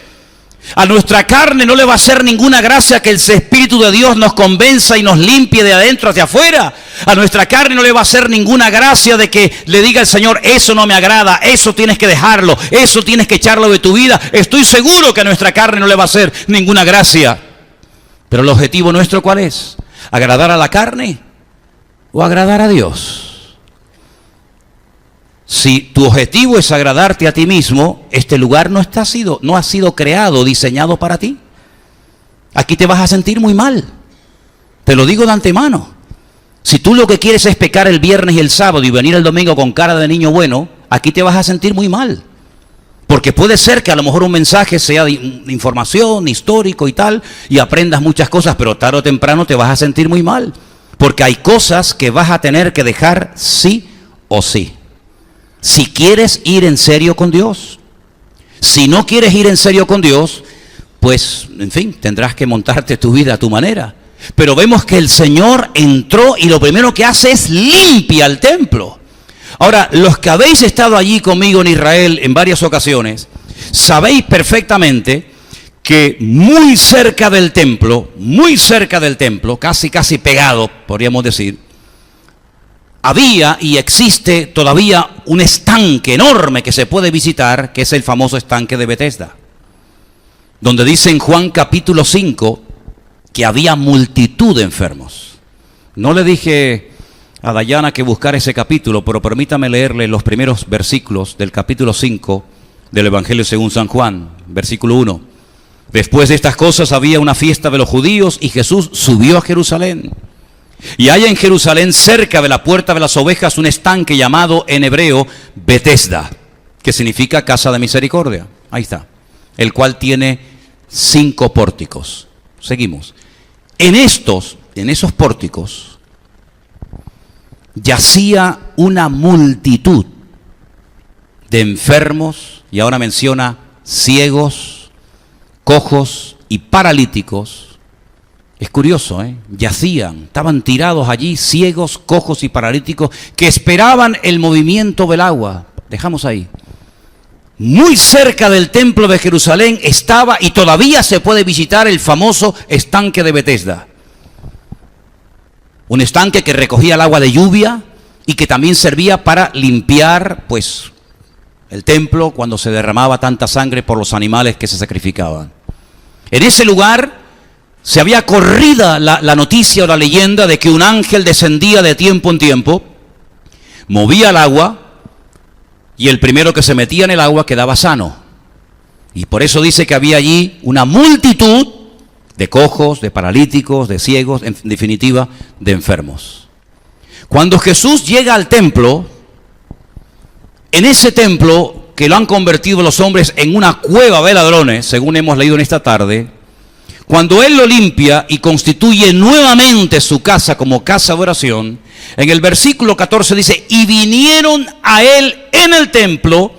A nuestra carne no le va a hacer ninguna gracia que el Espíritu de Dios nos convenza y nos limpie de adentro hacia afuera. A nuestra carne no le va a hacer ninguna gracia de que le diga el Señor, eso no me agrada, eso tienes que dejarlo, eso tienes que echarlo de tu vida. Estoy seguro que a nuestra carne no le va a hacer ninguna gracia. Pero el objetivo nuestro, ¿cuál es? ¿Agradar a la carne o agradar a Dios? Si tu objetivo es agradarte a ti mismo, este lugar no ha sido creado, diseñado para ti. Aquí te vas a sentir muy mal. Te lo digo de antemano. Si tú lo que quieres es pecar el viernes y el sábado y venir el domingo con cara de niño bueno, aquí te vas a sentir muy mal. Porque puede ser que a lo mejor un mensaje sea de información, histórico y tal, y aprendas muchas cosas, pero tarde o temprano te vas a sentir muy mal. Porque hay cosas que vas a tener que dejar sí o sí. Si quieres ir en serio con Dios. Si no quieres ir en serio con Dios, pues, en fin, tendrás que montarte tu vida a tu manera. Pero vemos que el Señor entró y lo primero que hace es limpia el templo. Ahora, los que habéis estado allí conmigo en Israel en varias ocasiones, sabéis perfectamente que muy cerca del templo, casi pegado, podríamos decir, había y existe todavía un estanque enorme que se puede visitar, que es el famoso estanque de Betesda, donde dice en Juan capítulo 5 que había multitud de enfermos. No le dije a Dayana que buscara ese capítulo, pero permítame leerle los primeros versículos del capítulo 5 del Evangelio según San Juan, versículo 1. Después de estas cosas había una fiesta de los judíos y Jesús subió a Jerusalén. Y hay en Jerusalén, cerca de la puerta de las ovejas, un estanque llamado en hebreo Betesda, que significa casa de misericordia. Ahí está. El cual tiene 5 pórticos. Seguimos. En esos pórticos, yacía una multitud de enfermos, y ahora menciona ciegos, cojos y paralíticos, Es curioso, yacían, estaban tirados allí, ciegos, cojos y paralíticos, que esperaban el movimiento del agua. Dejamos ahí. Muy cerca del templo de Jerusalén estaba, y todavía se puede visitar, el famoso estanque de Betesda. Un estanque que recogía el agua de lluvia y que también servía para limpiar, pues, el templo cuando se derramaba tanta sangre por los animales que se sacrificaban. En ese lugar se había corrido la noticia o la leyenda de que un ángel descendía de tiempo en tiempo, movía el agua, y el primero que se metía en el agua quedaba sano. Y por eso dice que había allí una multitud de cojos, de paralíticos, de ciegos, en definitiva, de enfermos. Cuando Jesús llega al templo, en ese templo que lo han convertido los hombres en una cueva de ladrones, según hemos leído en esta tarde, cuando Él lo limpia y constituye nuevamente su casa como casa de oración, en el versículo 14 dice, y vinieron a Él en el templo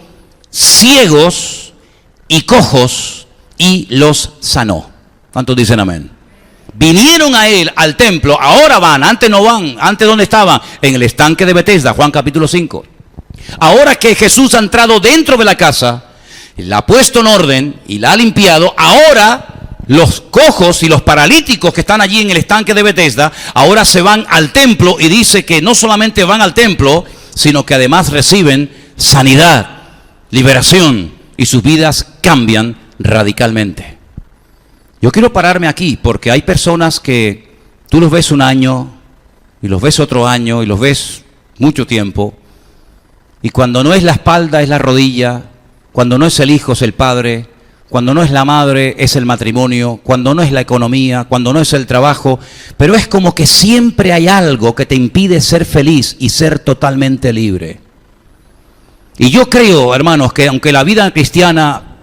ciegos y cojos y los sanó. ¿Cuántos dicen amén? Vinieron a Él al templo, ahora van, antes no van, antes ¿dónde estaban? En el estanque de Betesda, Juan capítulo 5. Ahora que Jesús ha entrado dentro de la casa, la ha puesto en orden y la ha limpiado, ahora los cojos y los paralíticos que están allí en el estanque de Betesda, ahora se van al templo, y dice que no solamente van al templo, sino que además reciben sanidad, liberación, y sus vidas cambian radicalmente. Yo quiero pararme aquí porque hay personas que tú los ves un año, y los ves otro año, y los ves mucho tiempo, y cuando no es la espalda es la rodilla, cuando no es el hijo es el padre, cuando no es la madre es el matrimonio, cuando no es la economía, cuando no es el trabajo, pero es como que siempre hay algo que te impide ser feliz y ser totalmente libre. Y yo creo, hermanos, que aunque la vida cristiana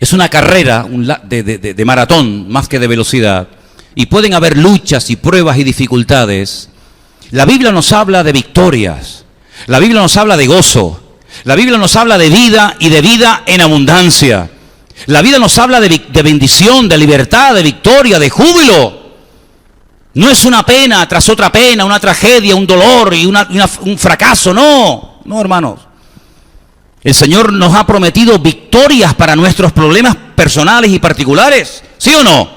es una carrera de maratón más que de velocidad, y pueden haber luchas y pruebas y dificultades, la Biblia nos habla de victorias, la Biblia nos habla de gozo, la Biblia nos habla de vida y de vida en abundancia. La vida nos habla de bendición, de libertad, de victoria, de júbilo. No es una pena tras otra pena, una tragedia, un dolor y un fracaso, no, hermanos. El Señor nos ha prometido victorias para nuestros problemas personales y particulares, ¿sí o no?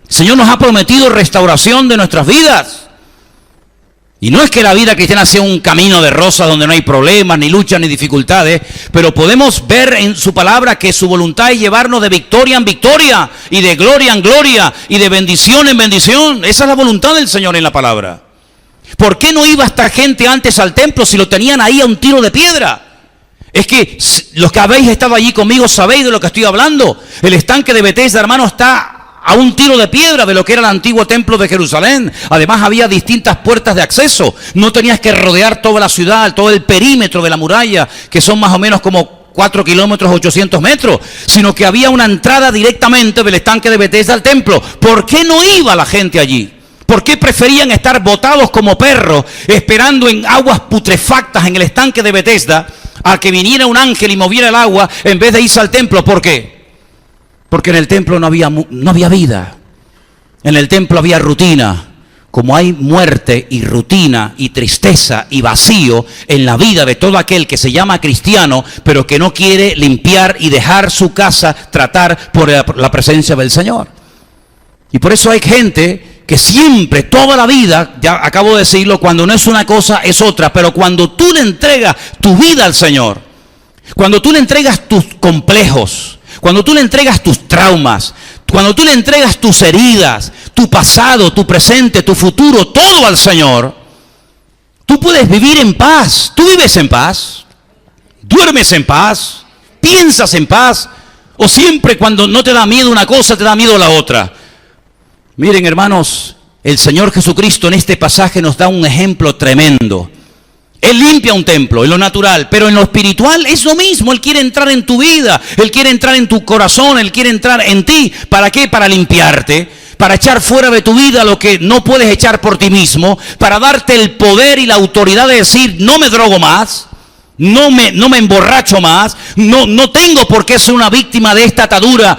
El Señor nos ha prometido restauración de nuestras vidas. Y no es que la vida cristiana sea un camino de rosas donde no hay problemas, ni luchas, ni dificultades, pero podemos ver en su palabra que su voluntad es llevarnos de victoria en victoria, y de gloria en gloria, y de bendición en bendición. Esa es la voluntad del Señor en la palabra. ¿Por qué no iba esta gente antes al templo si lo tenían ahí a un tiro de piedra? Es que los que habéis estado allí conmigo sabéis de lo que estoy hablando. El estanque de Betesda, hermano, está a un tiro de piedra de lo que era el antiguo templo de Jerusalén. Además había distintas puertas de acceso. No tenías que rodear toda la ciudad, todo el perímetro de la muralla, que son más o menos como 4 kilómetros, 800 metros, sino que había una entrada directamente del estanque de Betesda al templo. ¿Por qué no iba la gente allí? ¿Por qué preferían estar botados como perros, esperando en aguas putrefactas en el estanque de Betesda, a que viniera un ángel y moviera el agua, en vez de irse al templo? ¿Por qué? Porque en el templo no había vida. En el templo había rutina. Como hay muerte y rutina y tristeza y vacío en la vida de todo aquel que se llama cristiano, pero que no quiere limpiar y dejar su casa tratar por la presencia del Señor. Y por eso hay gente que siempre, toda la vida, ya acabo de decirlo, cuando no es una cosa es otra, pero cuando tú le entregas tu vida al Señor, cuando tú le entregas tus complejos, cuando tú le entregas tus traumas, cuando tú le entregas tus heridas, tu pasado, tu presente, tu futuro, todo al Señor, tú puedes vivir en paz. Tú vives en paz, duermes en paz, piensas en paz, o siempre cuando no te da miedo una cosa, te da miedo la otra. Miren, hermanos, el Señor Jesucristo en este pasaje nos da un ejemplo tremendo. Él limpia un templo en lo natural, pero en lo espiritual es lo mismo. Él quiere entrar en tu vida, Él quiere entrar en tu corazón, Él quiere entrar en ti. ¿Para qué? Para limpiarte, para echar fuera de tu vida lo que no puedes echar por ti mismo, para darte el poder y la autoridad de decir, no me drogo más, no me emborracho más, no tengo por qué ser una víctima de esta atadura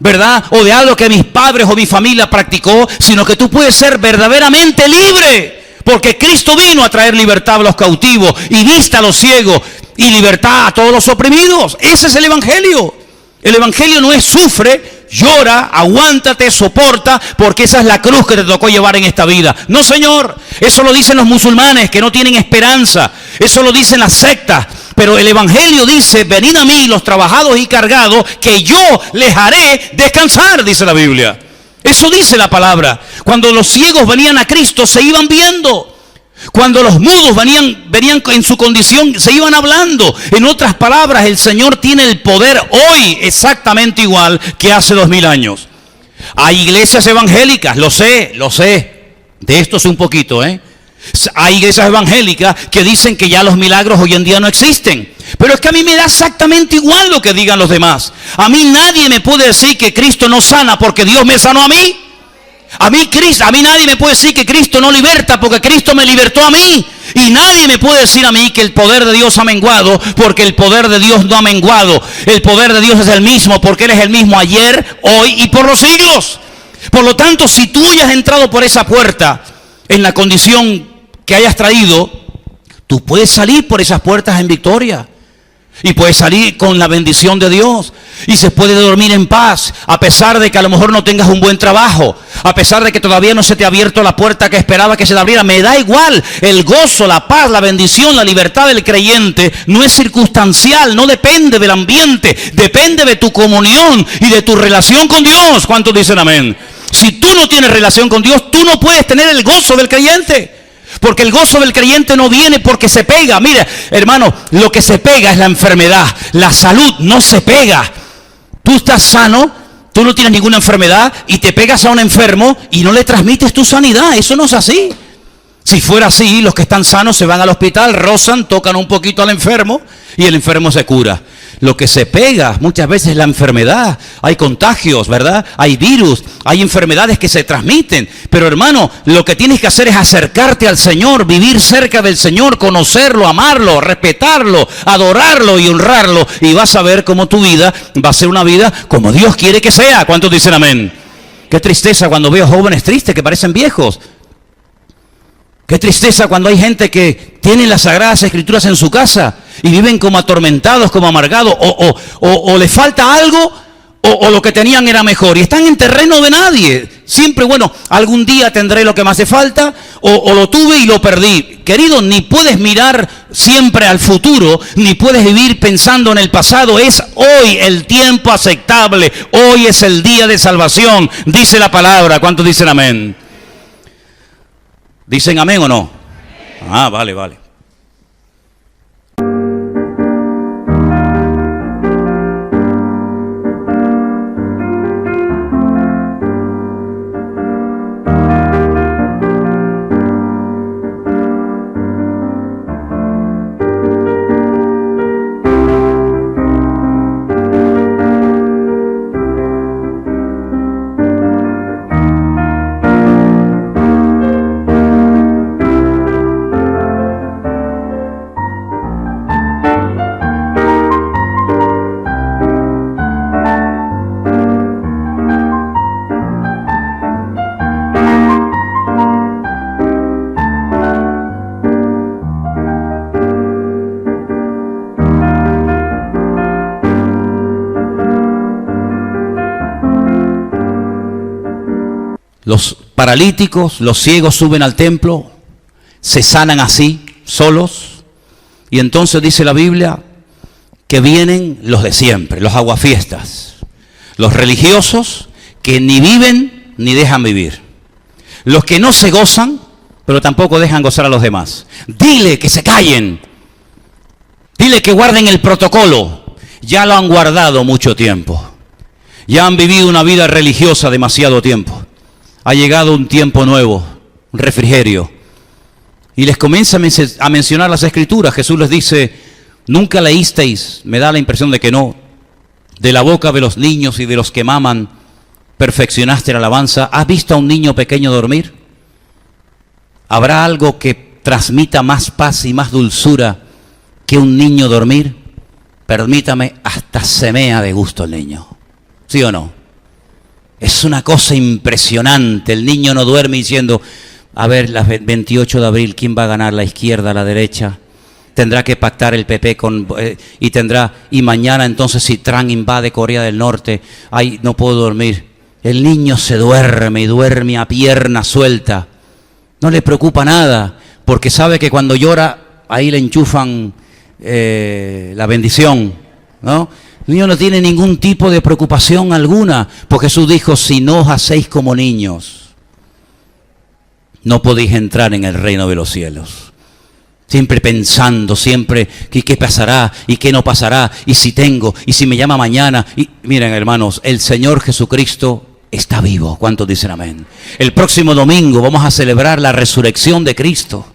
¿verdad? O de algo que mis padres o mi familia practicó, sino que tú puedes ser verdaderamente libre. Porque Cristo vino a traer libertad a los cautivos y vista a los ciegos y libertad a todos los oprimidos. Ese es el Evangelio. El Evangelio no es sufre, llora, aguántate, soporta, porque esa es la cruz que te tocó llevar en esta vida. No, señor, eso lo dicen los musulmanes que no tienen esperanza. Eso lo dicen las sectas. Pero el Evangelio dice, venid a mí los trabajados y cargados, que yo les haré descansar, dice la Biblia. Eso dice la palabra. Cuando los ciegos venían a Cristo, se iban viendo. Cuando los mudos venían en su condición, se iban hablando. En otras palabras, el Señor tiene el poder hoy exactamente igual que hace 2000 años. Hay iglesias evangélicas, lo sé. De esto sé un poquito, Hay iglesias evangélicas que dicen que ya los milagros hoy en día no existen. Pero es que a mí me da exactamente igual lo que digan los demás. A mí nadie me puede decir que Cristo no sana porque Dios me sanó a mí. A mí nadie me puede decir que Cristo no liberta porque Cristo me libertó a mí. Y nadie me puede decir a mí que el poder de Dios ha menguado porque el poder de Dios no ha menguado. El poder de Dios es el mismo porque Él es el mismo ayer, hoy y por los siglos. Por lo tanto, si tú hayas entrado por esa puerta en la condición que hayas traído, tú puedes salir por esas puertas en victoria. Y puedes salir con la bendición de Dios. Y se puede dormir en paz, a pesar de que a lo mejor no tengas un buen trabajo, a pesar de que todavía no se te ha abierto la puerta que esperaba que se te abriera. Me da igual. El gozo, la paz, la bendición, la libertad del creyente no es circunstancial, no depende del ambiente, depende de tu comunión y de tu relación con Dios. ¿Cuántos dicen amén? Si tú no tienes relación con Dios, tú no puedes tener el gozo del creyente. Porque el gozo del creyente no viene porque se pega. Mira, hermano, lo que se pega es la enfermedad. La salud no se pega. Tú estás sano, tú no tienes ninguna enfermedad y te pegas a un enfermo y no le transmites tu sanidad. Eso no es así. Si fuera así, los que están sanos se van al hospital, rozan, tocan un poquito al enfermo y el enfermo se cura. Lo que se pega muchas veces es la enfermedad. Hay contagios, ¿verdad? Hay virus, hay enfermedades que se transmiten. Pero hermano, lo que tienes que hacer es acercarte al Señor, vivir cerca del Señor, conocerlo, amarlo, respetarlo, adorarlo y honrarlo. Y vas a ver cómo tu vida va a ser una vida como Dios quiere que sea. ¿Cuántos dicen amén? Qué tristeza cuando veo jóvenes tristes que parecen viejos. Qué tristeza cuando hay gente que tiene las Sagradas Escrituras en su casa y viven como atormentados, como amargados, o les falta algo, o lo que tenían era mejor. Y están en terreno de nadie. Siempre, bueno, algún día tendré lo que me hace falta, o lo tuve y lo perdí. Querido, ni puedes mirar siempre al futuro, ni puedes vivir pensando en el pasado. Es hoy el tiempo aceptable. Hoy es el día de salvación, dice la palabra. ¿Cuántos dicen amén? ¿Dicen amén o no? Ah, vale. Los paralíticos, los ciegos suben al templo, se sanan así, solos, y entonces dice la Biblia que vienen los de siempre, los aguafiestas, los religiosos que ni viven ni dejan vivir, los que no se gozan, pero tampoco dejan gozar a los demás. Dile que se callen, dile que guarden el protocolo, ya lo han guardado mucho tiempo, ya han vivido una vida religiosa demasiado tiempo. Ha llegado un tiempo nuevo, un refrigerio. Y les comienza a mencionar las Escrituras. Jesús les dice, nunca leísteis, me da la impresión de que no, de la boca de los niños y de los que maman, perfeccionaste la alabanza. ¿Has visto a un niño pequeño dormir? ¿Habrá algo que transmita más paz y más dulzura que un niño dormir? Permítame, hasta se mea de gusto el niño. ¿Sí o no? Es una cosa impresionante. El niño no duerme diciendo, a ver, las 28 de abril, ¿quién va a ganar, la izquierda, la derecha? Tendrá que pactar el PP y mañana entonces si Trump invade Corea del Norte, ay, no puedo dormir. El niño se duerme y duerme a pierna suelta. No le preocupa nada, porque sabe que cuando llora, ahí le enchufan la bendición, ¿no? El niño no tiene ningún tipo de preocupación alguna, porque Jesús dijo, si no os hacéis como niños, no podéis entrar en el reino de los cielos. Siempre pensando, siempre, ¿qué pasará? ¿Y qué no pasará? ¿Y si tengo? ¿Y si me llama mañana? Y miren, hermanos, el Señor Jesucristo está vivo. ¿Cuántos dicen amén? El próximo domingo vamos a celebrar la resurrección de Cristo.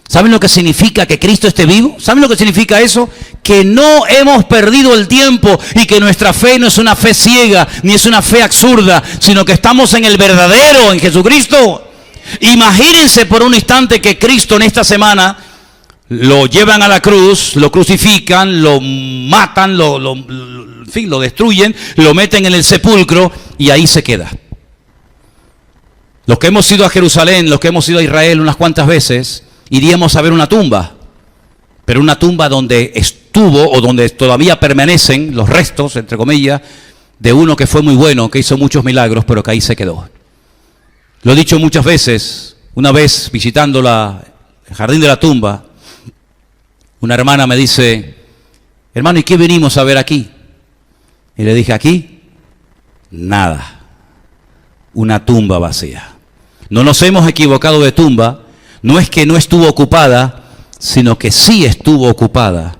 ¿Saben lo que significa que Cristo esté vivo? ¿Saben lo que significa eso? Que no hemos perdido el tiempo y que nuestra fe no es una fe ciega, ni es una fe absurda, sino que estamos en el verdadero, en Jesucristo. Imagínense por un instante que Cristo en esta semana lo llevan a la cruz, lo crucifican, lo matan, en fin, lo destruyen, lo meten en el sepulcro y ahí se queda. Los que hemos ido a Jerusalén, los que hemos ido a Israel unas cuantas veces, iríamos a ver una tumba, pero una tumba donde estuvo o donde todavía permanecen los restos, entre comillas, de uno que fue muy bueno, que hizo muchos milagros, pero que ahí se quedó. Lo he dicho muchas veces, una vez visitando el jardín de la tumba, una hermana me dice, hermano, ¿y qué venimos a ver aquí? Y le dije, aquí, nada, una tumba vacía. No nos hemos equivocado de tumba, no es que no estuvo ocupada, sino que sí estuvo ocupada,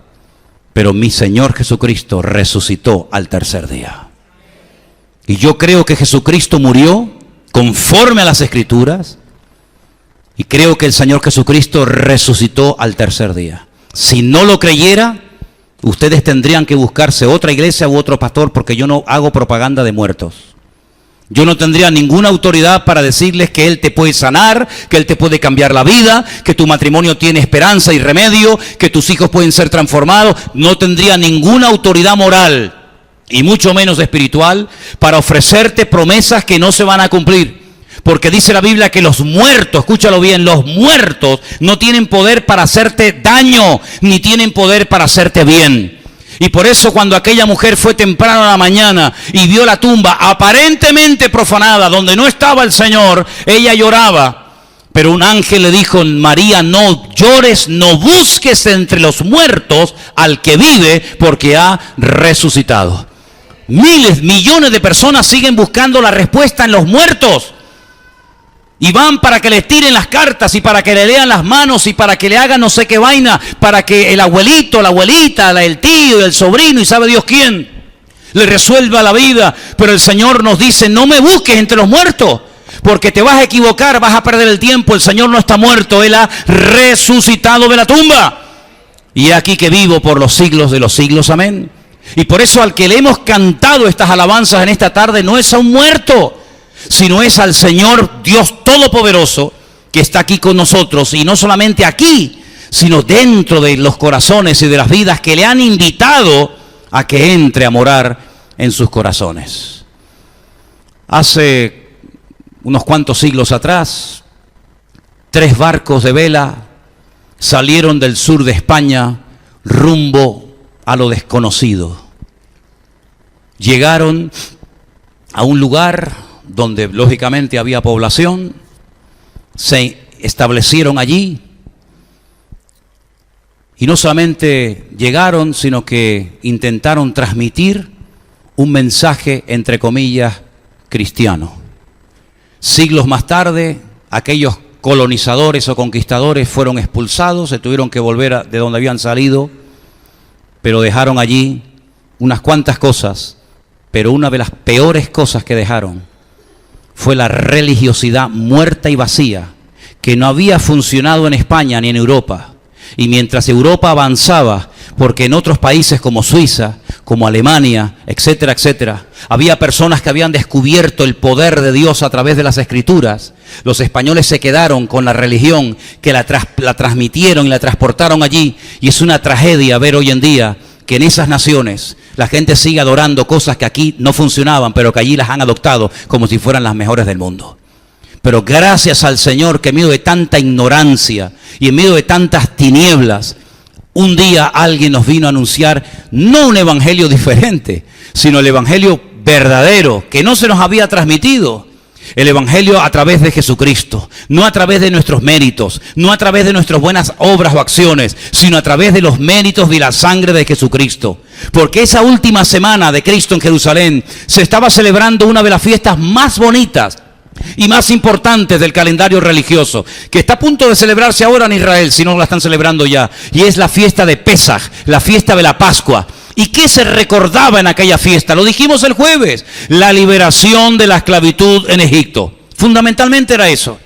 pero mi Señor Jesucristo resucitó al tercer día. Y yo creo que Jesucristo murió conforme a las Escrituras, y creo que el Señor Jesucristo resucitó al tercer día. Si no lo creyera, ustedes tendrían que buscarse otra iglesia u otro pastor, porque yo no hago propaganda de muertos. Yo no tendría ninguna autoridad para decirles que Él te puede sanar, que Él te puede cambiar la vida, que tu matrimonio tiene esperanza y remedio, que tus hijos pueden ser transformados. No tendría ninguna autoridad moral, y mucho menos espiritual, para ofrecerte promesas que no se van a cumplir. Porque dice la Biblia que los muertos, escúchalo bien, los muertos no tienen poder para hacerte daño, ni tienen poder para hacerte bien. Y por eso cuando aquella mujer fue temprano a la mañana y vio la tumba aparentemente profanada, donde no estaba el Señor, ella lloraba. Pero un ángel le dijo, María, no llores, no busques entre los muertos al que vive, porque ha resucitado. Miles, millones de personas siguen buscando la respuesta en los muertos. Y van para que les tiren las cartas y para que le lean las manos y para que le hagan no sé qué vaina, para que el abuelito, la abuelita, el tío, el sobrino y sabe Dios quién, le resuelva la vida. Pero el Señor nos dice, no me busques entre los muertos, porque te vas a equivocar, vas a perder el tiempo. El Señor no está muerto, Él ha resucitado de la tumba. Y he aquí que vivo por los siglos de los siglos, amén. Y por eso al que le hemos cantado estas alabanzas en esta tarde no es a un muerto, sino es al Señor Dios Todopoderoso que está aquí con nosotros, y no solamente aquí, sino dentro de los corazones y de las vidas que le han invitado a que entre a morar en sus corazones. Hace unos cuantos siglos atrás, 3 barcos de vela salieron del sur de España rumbo a lo desconocido. Llegaron a un lugar donde lógicamente había población, se establecieron allí, y no solamente llegaron, sino que intentaron transmitir un mensaje, entre comillas, cristiano. Siglos más tarde, aquellos colonizadores o conquistadores fueron expulsados, se tuvieron que volver de donde habían salido, pero dejaron allí unas cuantas cosas, pero una de las peores cosas que dejaron fue la religiosidad muerta y vacía, que no había funcionado en España ni en Europa. Y mientras Europa avanzaba, porque en otros países como Suiza, como Alemania, etcétera, etcétera, había personas que habían descubierto el poder de Dios a través de las Escrituras, los españoles se quedaron con la religión que la transmitieron y la transportaron allí. Y es una tragedia ver hoy en día que en esas naciones La gente sigue adorando cosas que aquí no funcionaban, pero que allí las han adoptado como si fueran las mejores del mundo. Pero gracias al Señor que en medio de tanta ignorancia y en medio de tantas tinieblas, un día alguien nos vino a anunciar no un evangelio diferente, sino el evangelio verdadero que no se nos había transmitido. El evangelio a través de Jesucristo, no a través de nuestros méritos, no a través de nuestras buenas obras o acciones, sino a través de los méritos de la sangre de Jesucristo. Porque esa última semana de Cristo en Jerusalén se estaba celebrando una de las fiestas más bonitas y más importantes del calendario religioso, que está a punto de celebrarse ahora en Israel, si no la están celebrando ya, y es la fiesta de Pesaj, la fiesta de la Pascua. ¿Y qué se recordaba en aquella fiesta? Lo dijimos el jueves, la liberación de la esclavitud en Egipto. Fundamentalmente era eso.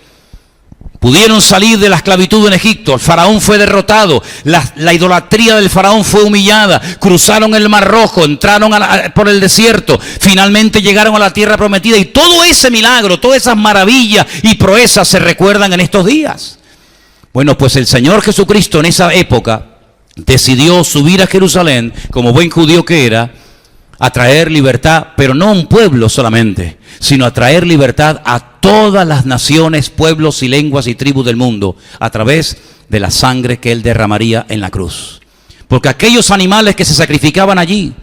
Pudieron salir de la esclavitud en Egipto, el faraón fue derrotado, la idolatría del faraón fue humillada, cruzaron el Mar Rojo, entraron por el desierto, finalmente llegaron a la tierra prometida y todo ese milagro, todas esas maravillas y proezas se recuerdan en estos días. Bueno, pues el Señor Jesucristo en esa época decidió subir a Jerusalén, como buen judío que era, a traer libertad, pero no a un pueblo solamente, sino a traer libertad a todas las naciones, pueblos y lenguas y tribus del mundo, a través de la sangre que Él derramaría en la cruz. Porque aquellos animales que se sacrificaban allí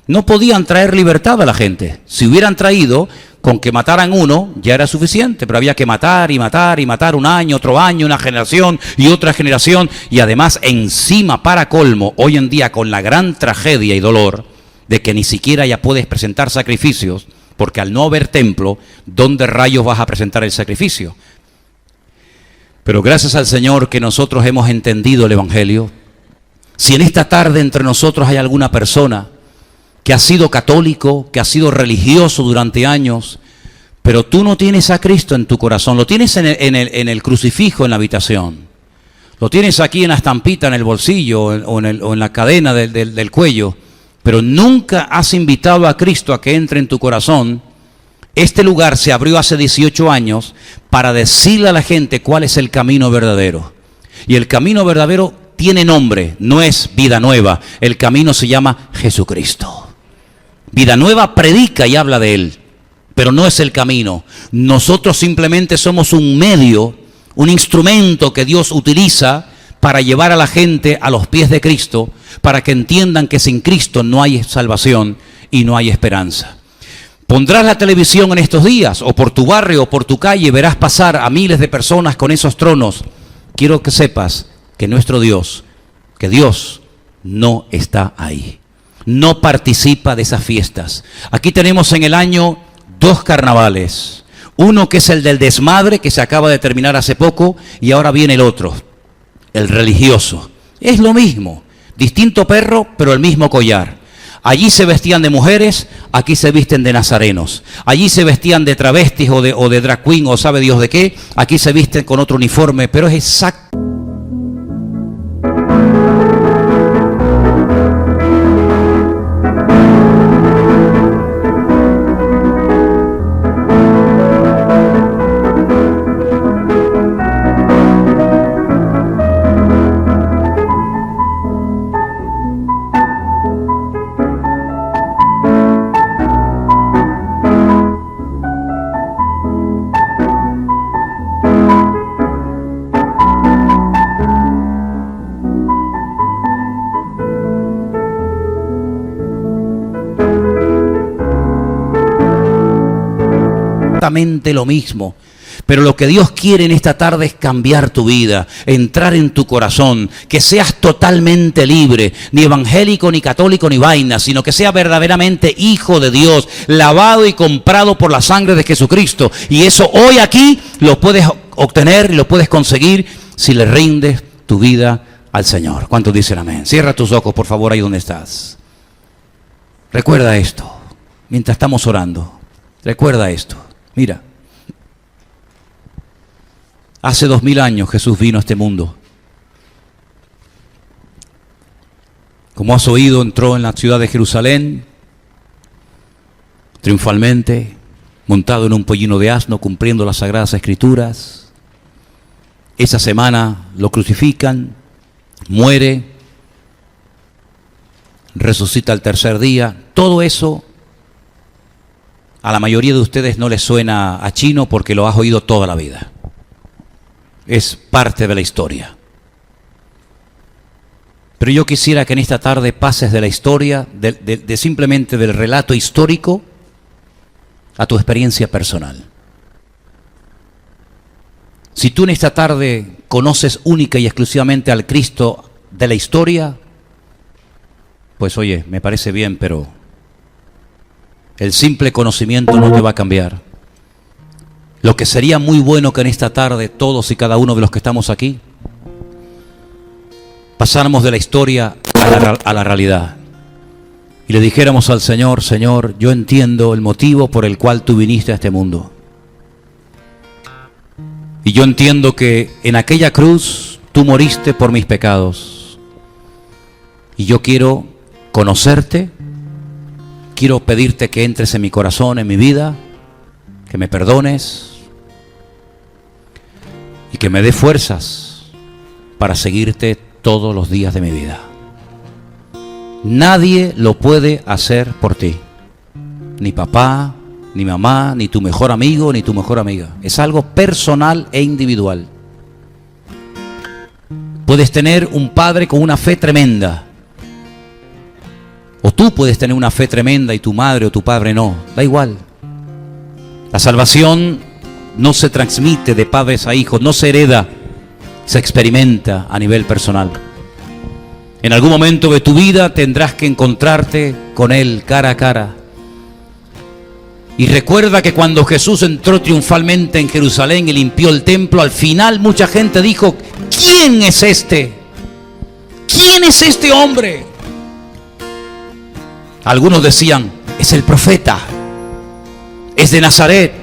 no podían traer libertad a la gente. Si hubieran traído, con que mataran uno ya era suficiente, pero había que matar y matar y matar un año, otro año, una generación y otra generación, y además encima, para colmo, hoy en día con la gran tragedia y dolor de que ni siquiera ya puedes presentar sacrificios, porque al no haber templo, ¿dónde rayos vas a presentar el sacrificio? Pero gracias al Señor que nosotros hemos entendido el Evangelio. Si en esta tarde entre nosotros hay alguna persona que ha sido católico, que ha sido religioso durante años, pero tú no tienes a Cristo en tu corazón, lo tienes en el crucifijo en la habitación, lo tienes aquí en la estampita en el bolsillo o en la cadena del cuello, pero nunca has invitado a Cristo a que entre en tu corazón. Este lugar se abrió hace 18 años para decirle a la gente cuál es el camino verdadero. Y el camino verdadero tiene nombre, no es Vida Nueva, el camino se llama Jesucristo. Vida Nueva predica y habla de Él, pero no es el camino. Nosotros simplemente somos un medio, un instrumento que Dios utiliza para llevar a la gente a los pies de Cristo, para que entiendan que sin Cristo no hay salvación y no hay esperanza. Pondrás la televisión en estos días, o por tu barrio o por tu calle, verás pasar a miles de personas con esos tronos. Quiero que sepas que nuestro Dios, que Dios no está ahí. No participa de esas fiestas. Aquí tenemos en el año 2 carnavales. Uno que es el del desmadre, que se acaba de terminar hace poco, y ahora viene el otro, el religioso. Es lo mismo, distinto perro, pero el mismo collar. Allí se vestían de mujeres, aquí se visten de nazarenos. Allí se vestían de travestis o de drag queen o sabe Dios de qué. Aquí se visten con otro uniforme, pero es exacto. Exactamente lo mismo, pero lo que Dios quiere en esta tarde es cambiar tu vida, entrar en tu corazón, que seas totalmente libre, ni evangélico, ni católico, ni vaina, sino que seas verdaderamente hijo de Dios, lavado y comprado por la sangre de Jesucristo. Y eso hoy aquí lo puedes obtener y lo puedes conseguir si le rindes tu vida al Señor. ¿Cuántos dicen amén? Cierra tus ojos, por favor, ahí donde estás. Recuerda esto, mientras estamos orando, recuerda esto. Mira, hace 2000 años Jesús vino a este mundo. Como has oído, entró en la ciudad de Jerusalén, triunfalmente, montado en un pollino de asno, cumpliendo las sagradas escrituras. Esa semana lo crucifican, muere, resucita al tercer día. Todo eso a la mayoría de ustedes no les suena a chino porque lo has oído toda la vida. Es parte de la historia. Pero yo quisiera que en esta tarde pases de la historia, de simplemente del relato histórico, a tu experiencia personal. Si tú en esta tarde conoces única y exclusivamente al Cristo de la historia, pues oye, me parece bien, pero el simple conocimiento no te va a cambiar. Lo que sería muy bueno que en esta tarde todos y cada uno de los que estamos aquí pasáramos de la historia a la realidad y le dijéramos al Señor: Señor, yo entiendo el motivo por el cual tú viniste a este mundo. Y yo entiendo que en aquella cruz tú moriste por mis pecados. Y yo quiero conocerte, quiero pedirte que entres en mi corazón, en mi vida, que me perdones y que me dé fuerzas para seguirte todos los días de mi vida. Nadie lo puede hacer por ti. Ni papá, ni mamá, ni tu mejor amigo, ni tu mejor amiga. Es algo personal e individual. Puedes tener un padre con una fe tremenda, o tú puedes tener una fe tremenda y tu madre o tu padre no. Da igual. La salvación no se transmite de padres a hijos, no se hereda, se experimenta a nivel personal. En algún momento de tu vida tendrás que encontrarte con Él cara a cara. Y recuerda que cuando Jesús entró triunfalmente en Jerusalén y limpió el templo, al final mucha gente dijo: ¿quién es este? ¿Quién es este hombre? Algunos decían: es el profeta, es de Nazaret.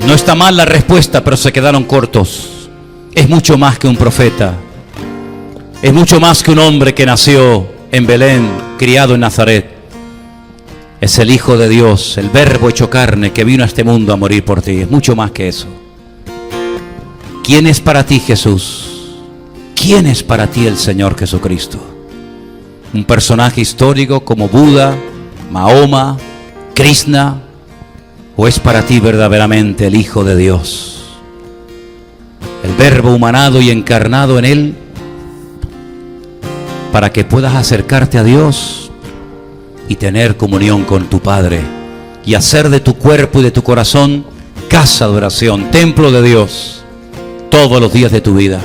No está mal la respuesta, pero se quedaron cortos. Es mucho más que un profeta. Es mucho más que un hombre que nació en Belén, criado en Nazaret. Es el Hijo de Dios, el Verbo hecho carne, que vino a este mundo a morir por ti. Es mucho más que eso. ¿Quién es para ti Jesús? ¿Quién es para ti el Señor Jesucristo? ¿Un personaje histórico como Buda, Mahoma, Krishna? ¿O es para ti verdaderamente el Hijo de Dios? El Verbo humanado y encarnado en Él, para que puedas acercarte a Dios y tener comunión con tu Padre y hacer de tu cuerpo y de tu corazón casa de oración, templo de Dios, todos los días de tu vida.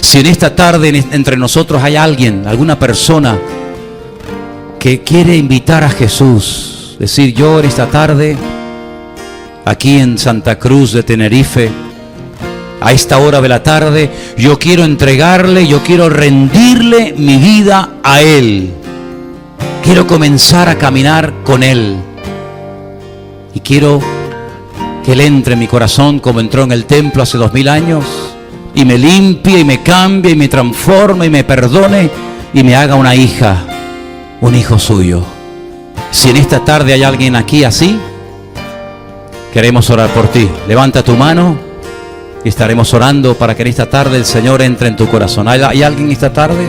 Si en esta tarde entre nosotros hay alguien, alguna persona que quiere invitar a Jesús, decir: yo en esta tarde, aquí en Santa Cruz de Tenerife, a esta hora de la tarde, yo quiero entregarle, yo quiero rendirle mi vida a Él. Quiero comenzar a caminar con Él. Y quiero que Él entre en mi corazón como entró en el templo hace 2000 años. Y me limpie, y me cambie, y me transforme, y me perdone, y me haga una hija, un hijo suyo. Si en esta tarde hay alguien aquí así, queremos orar por ti. Levanta tu mano y estaremos orando para que en esta tarde el Señor entre en tu corazón. ¿Hay alguien esta tarde?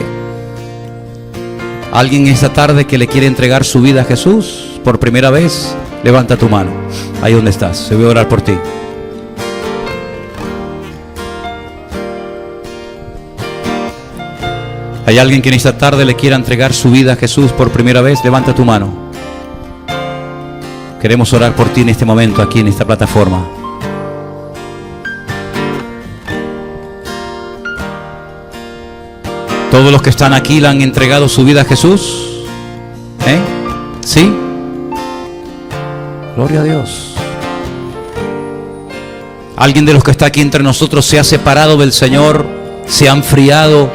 ¿Alguien esta tarde que le quiere entregar su vida a Jesús por primera vez? Levanta tu mano, ahí donde estás, yo voy a orar por ti. ¿Hay alguien que en esta tarde le quiera entregar su vida a Jesús por primera vez? Levanta tu mano. Queremos orar por ti en este momento, aquí en esta plataforma. ¿Todos los que están aquí le han entregado su vida a Jesús? ¿Sí? Gloria a Dios. ¿Alguien de los que está aquí entre nosotros se ha separado del Señor, se ha enfriado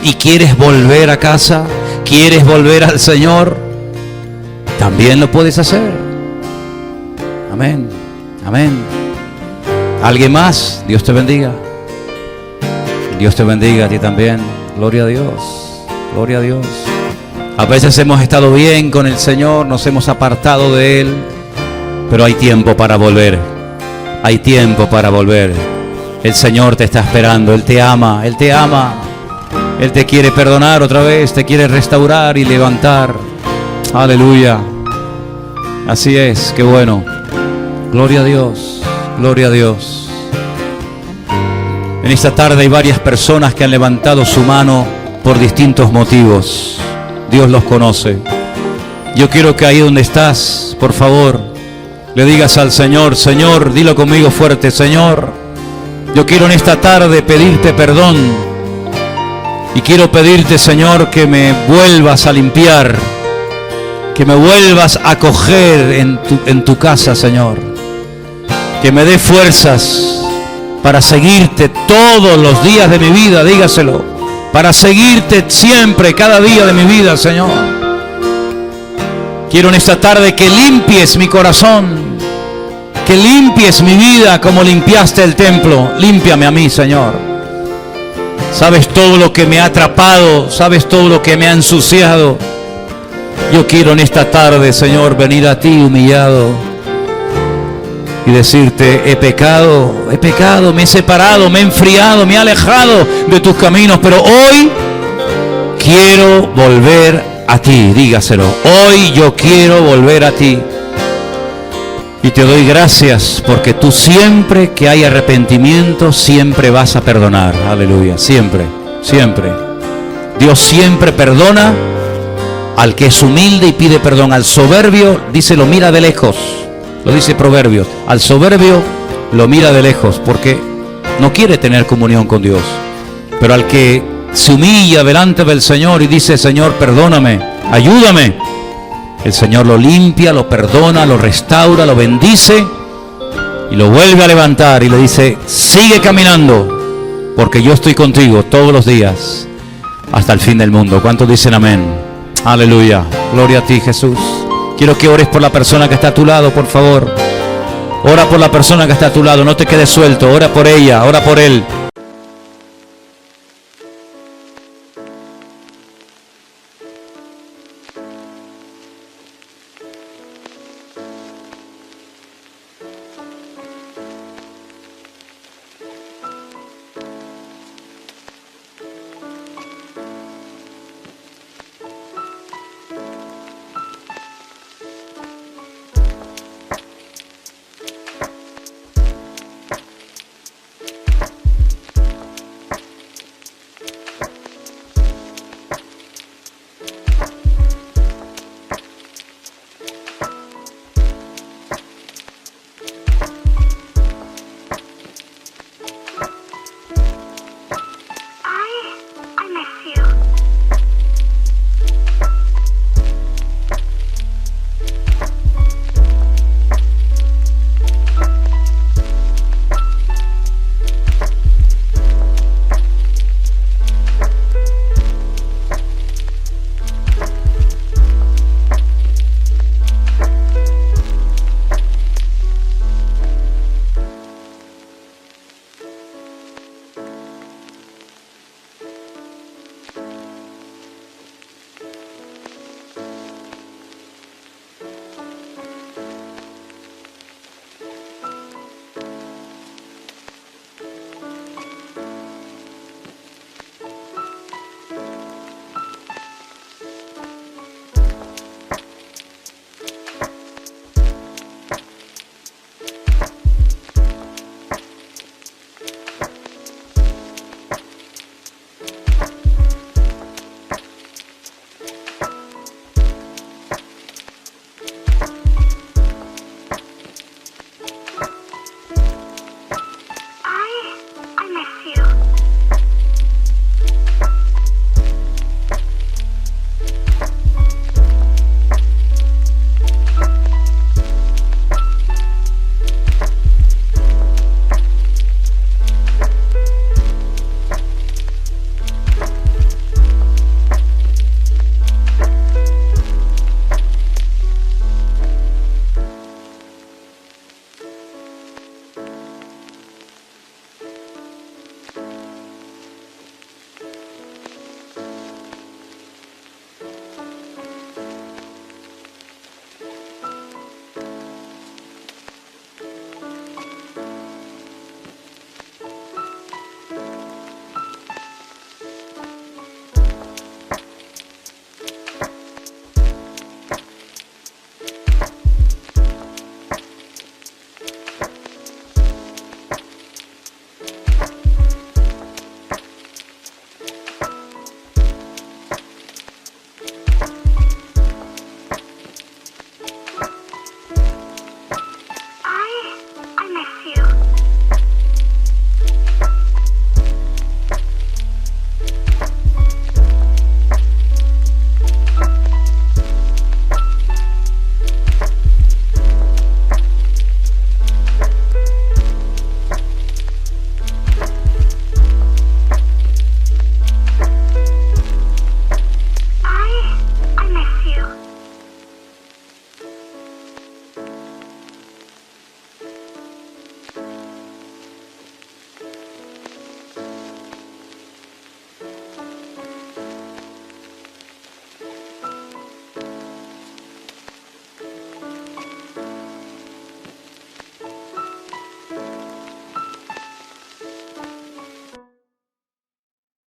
y quieres volver a casa? ¿Quieres volver al Señor? También lo puedes hacer. Amén. Amén. ¿Alguien más? Dios te bendiga. Dios te bendiga a ti también. Gloria a Dios. Gloria a Dios. A veces hemos estado bien con el Señor, nos hemos apartado de Él, pero hay tiempo para volver. Hay tiempo para volver. El Señor te está esperando. Él te ama. Él te ama. Él te quiere perdonar otra vez, te quiere restaurar y levantar. Aleluya. Así es, qué bueno. Gloria a Dios, gloria a Dios. En esta tarde hay varias personas que han levantado su mano por distintos motivos. Dios los conoce. Yo quiero que ahí donde estás, por favor, le digas al Señor, Señor, dilo conmigo fuerte, Señor, yo quiero en esta tarde pedirte perdón. Y quiero pedirte, Señor, que me vuelvas a limpiar, que me vuelvas a acoger en tu casa, Señor. Que me dé fuerzas para seguirte todos los días de mi vida, dígaselo. Para seguirte siempre, cada día de mi vida, Señor. Quiero en esta tarde que limpies mi corazón, que limpies mi vida como limpiaste el templo. Límpiame a mí, Señor. Sabes todo lo que me ha atrapado, sabes todo lo que me ha ensuciado. Yo quiero en esta tarde, Señor, venir a ti humillado y decirte, he pecado, me he separado, me he enfriado, me he alejado de tus caminos, pero hoy quiero volver a ti, dígaselo. Hoy yo quiero volver a ti. Y te doy gracias porque tú siempre que hay arrepentimiento, siempre vas a perdonar. Aleluya, siempre, siempre. Dios siempre perdona al que es humilde y pide perdón. Al soberbio, dice, lo mira de lejos. Lo dice Proverbios. Al soberbio lo mira de lejos porque no quiere tener comunión con Dios. Pero al que se humilla delante del Señor y dice, Señor, perdóname, ayúdame, el Señor lo limpia, lo perdona, lo restaura, lo bendice y lo vuelve a levantar y le dice, sigue caminando porque yo estoy contigo todos los días hasta el fin del mundo. ¿Cuántos dicen amén? Aleluya, gloria a ti, Jesús. Quiero que ores por la persona que está a tu lado, por favor. Ora por la persona que está a tu lado, no te quedes suelto, ora por ella, ora por él.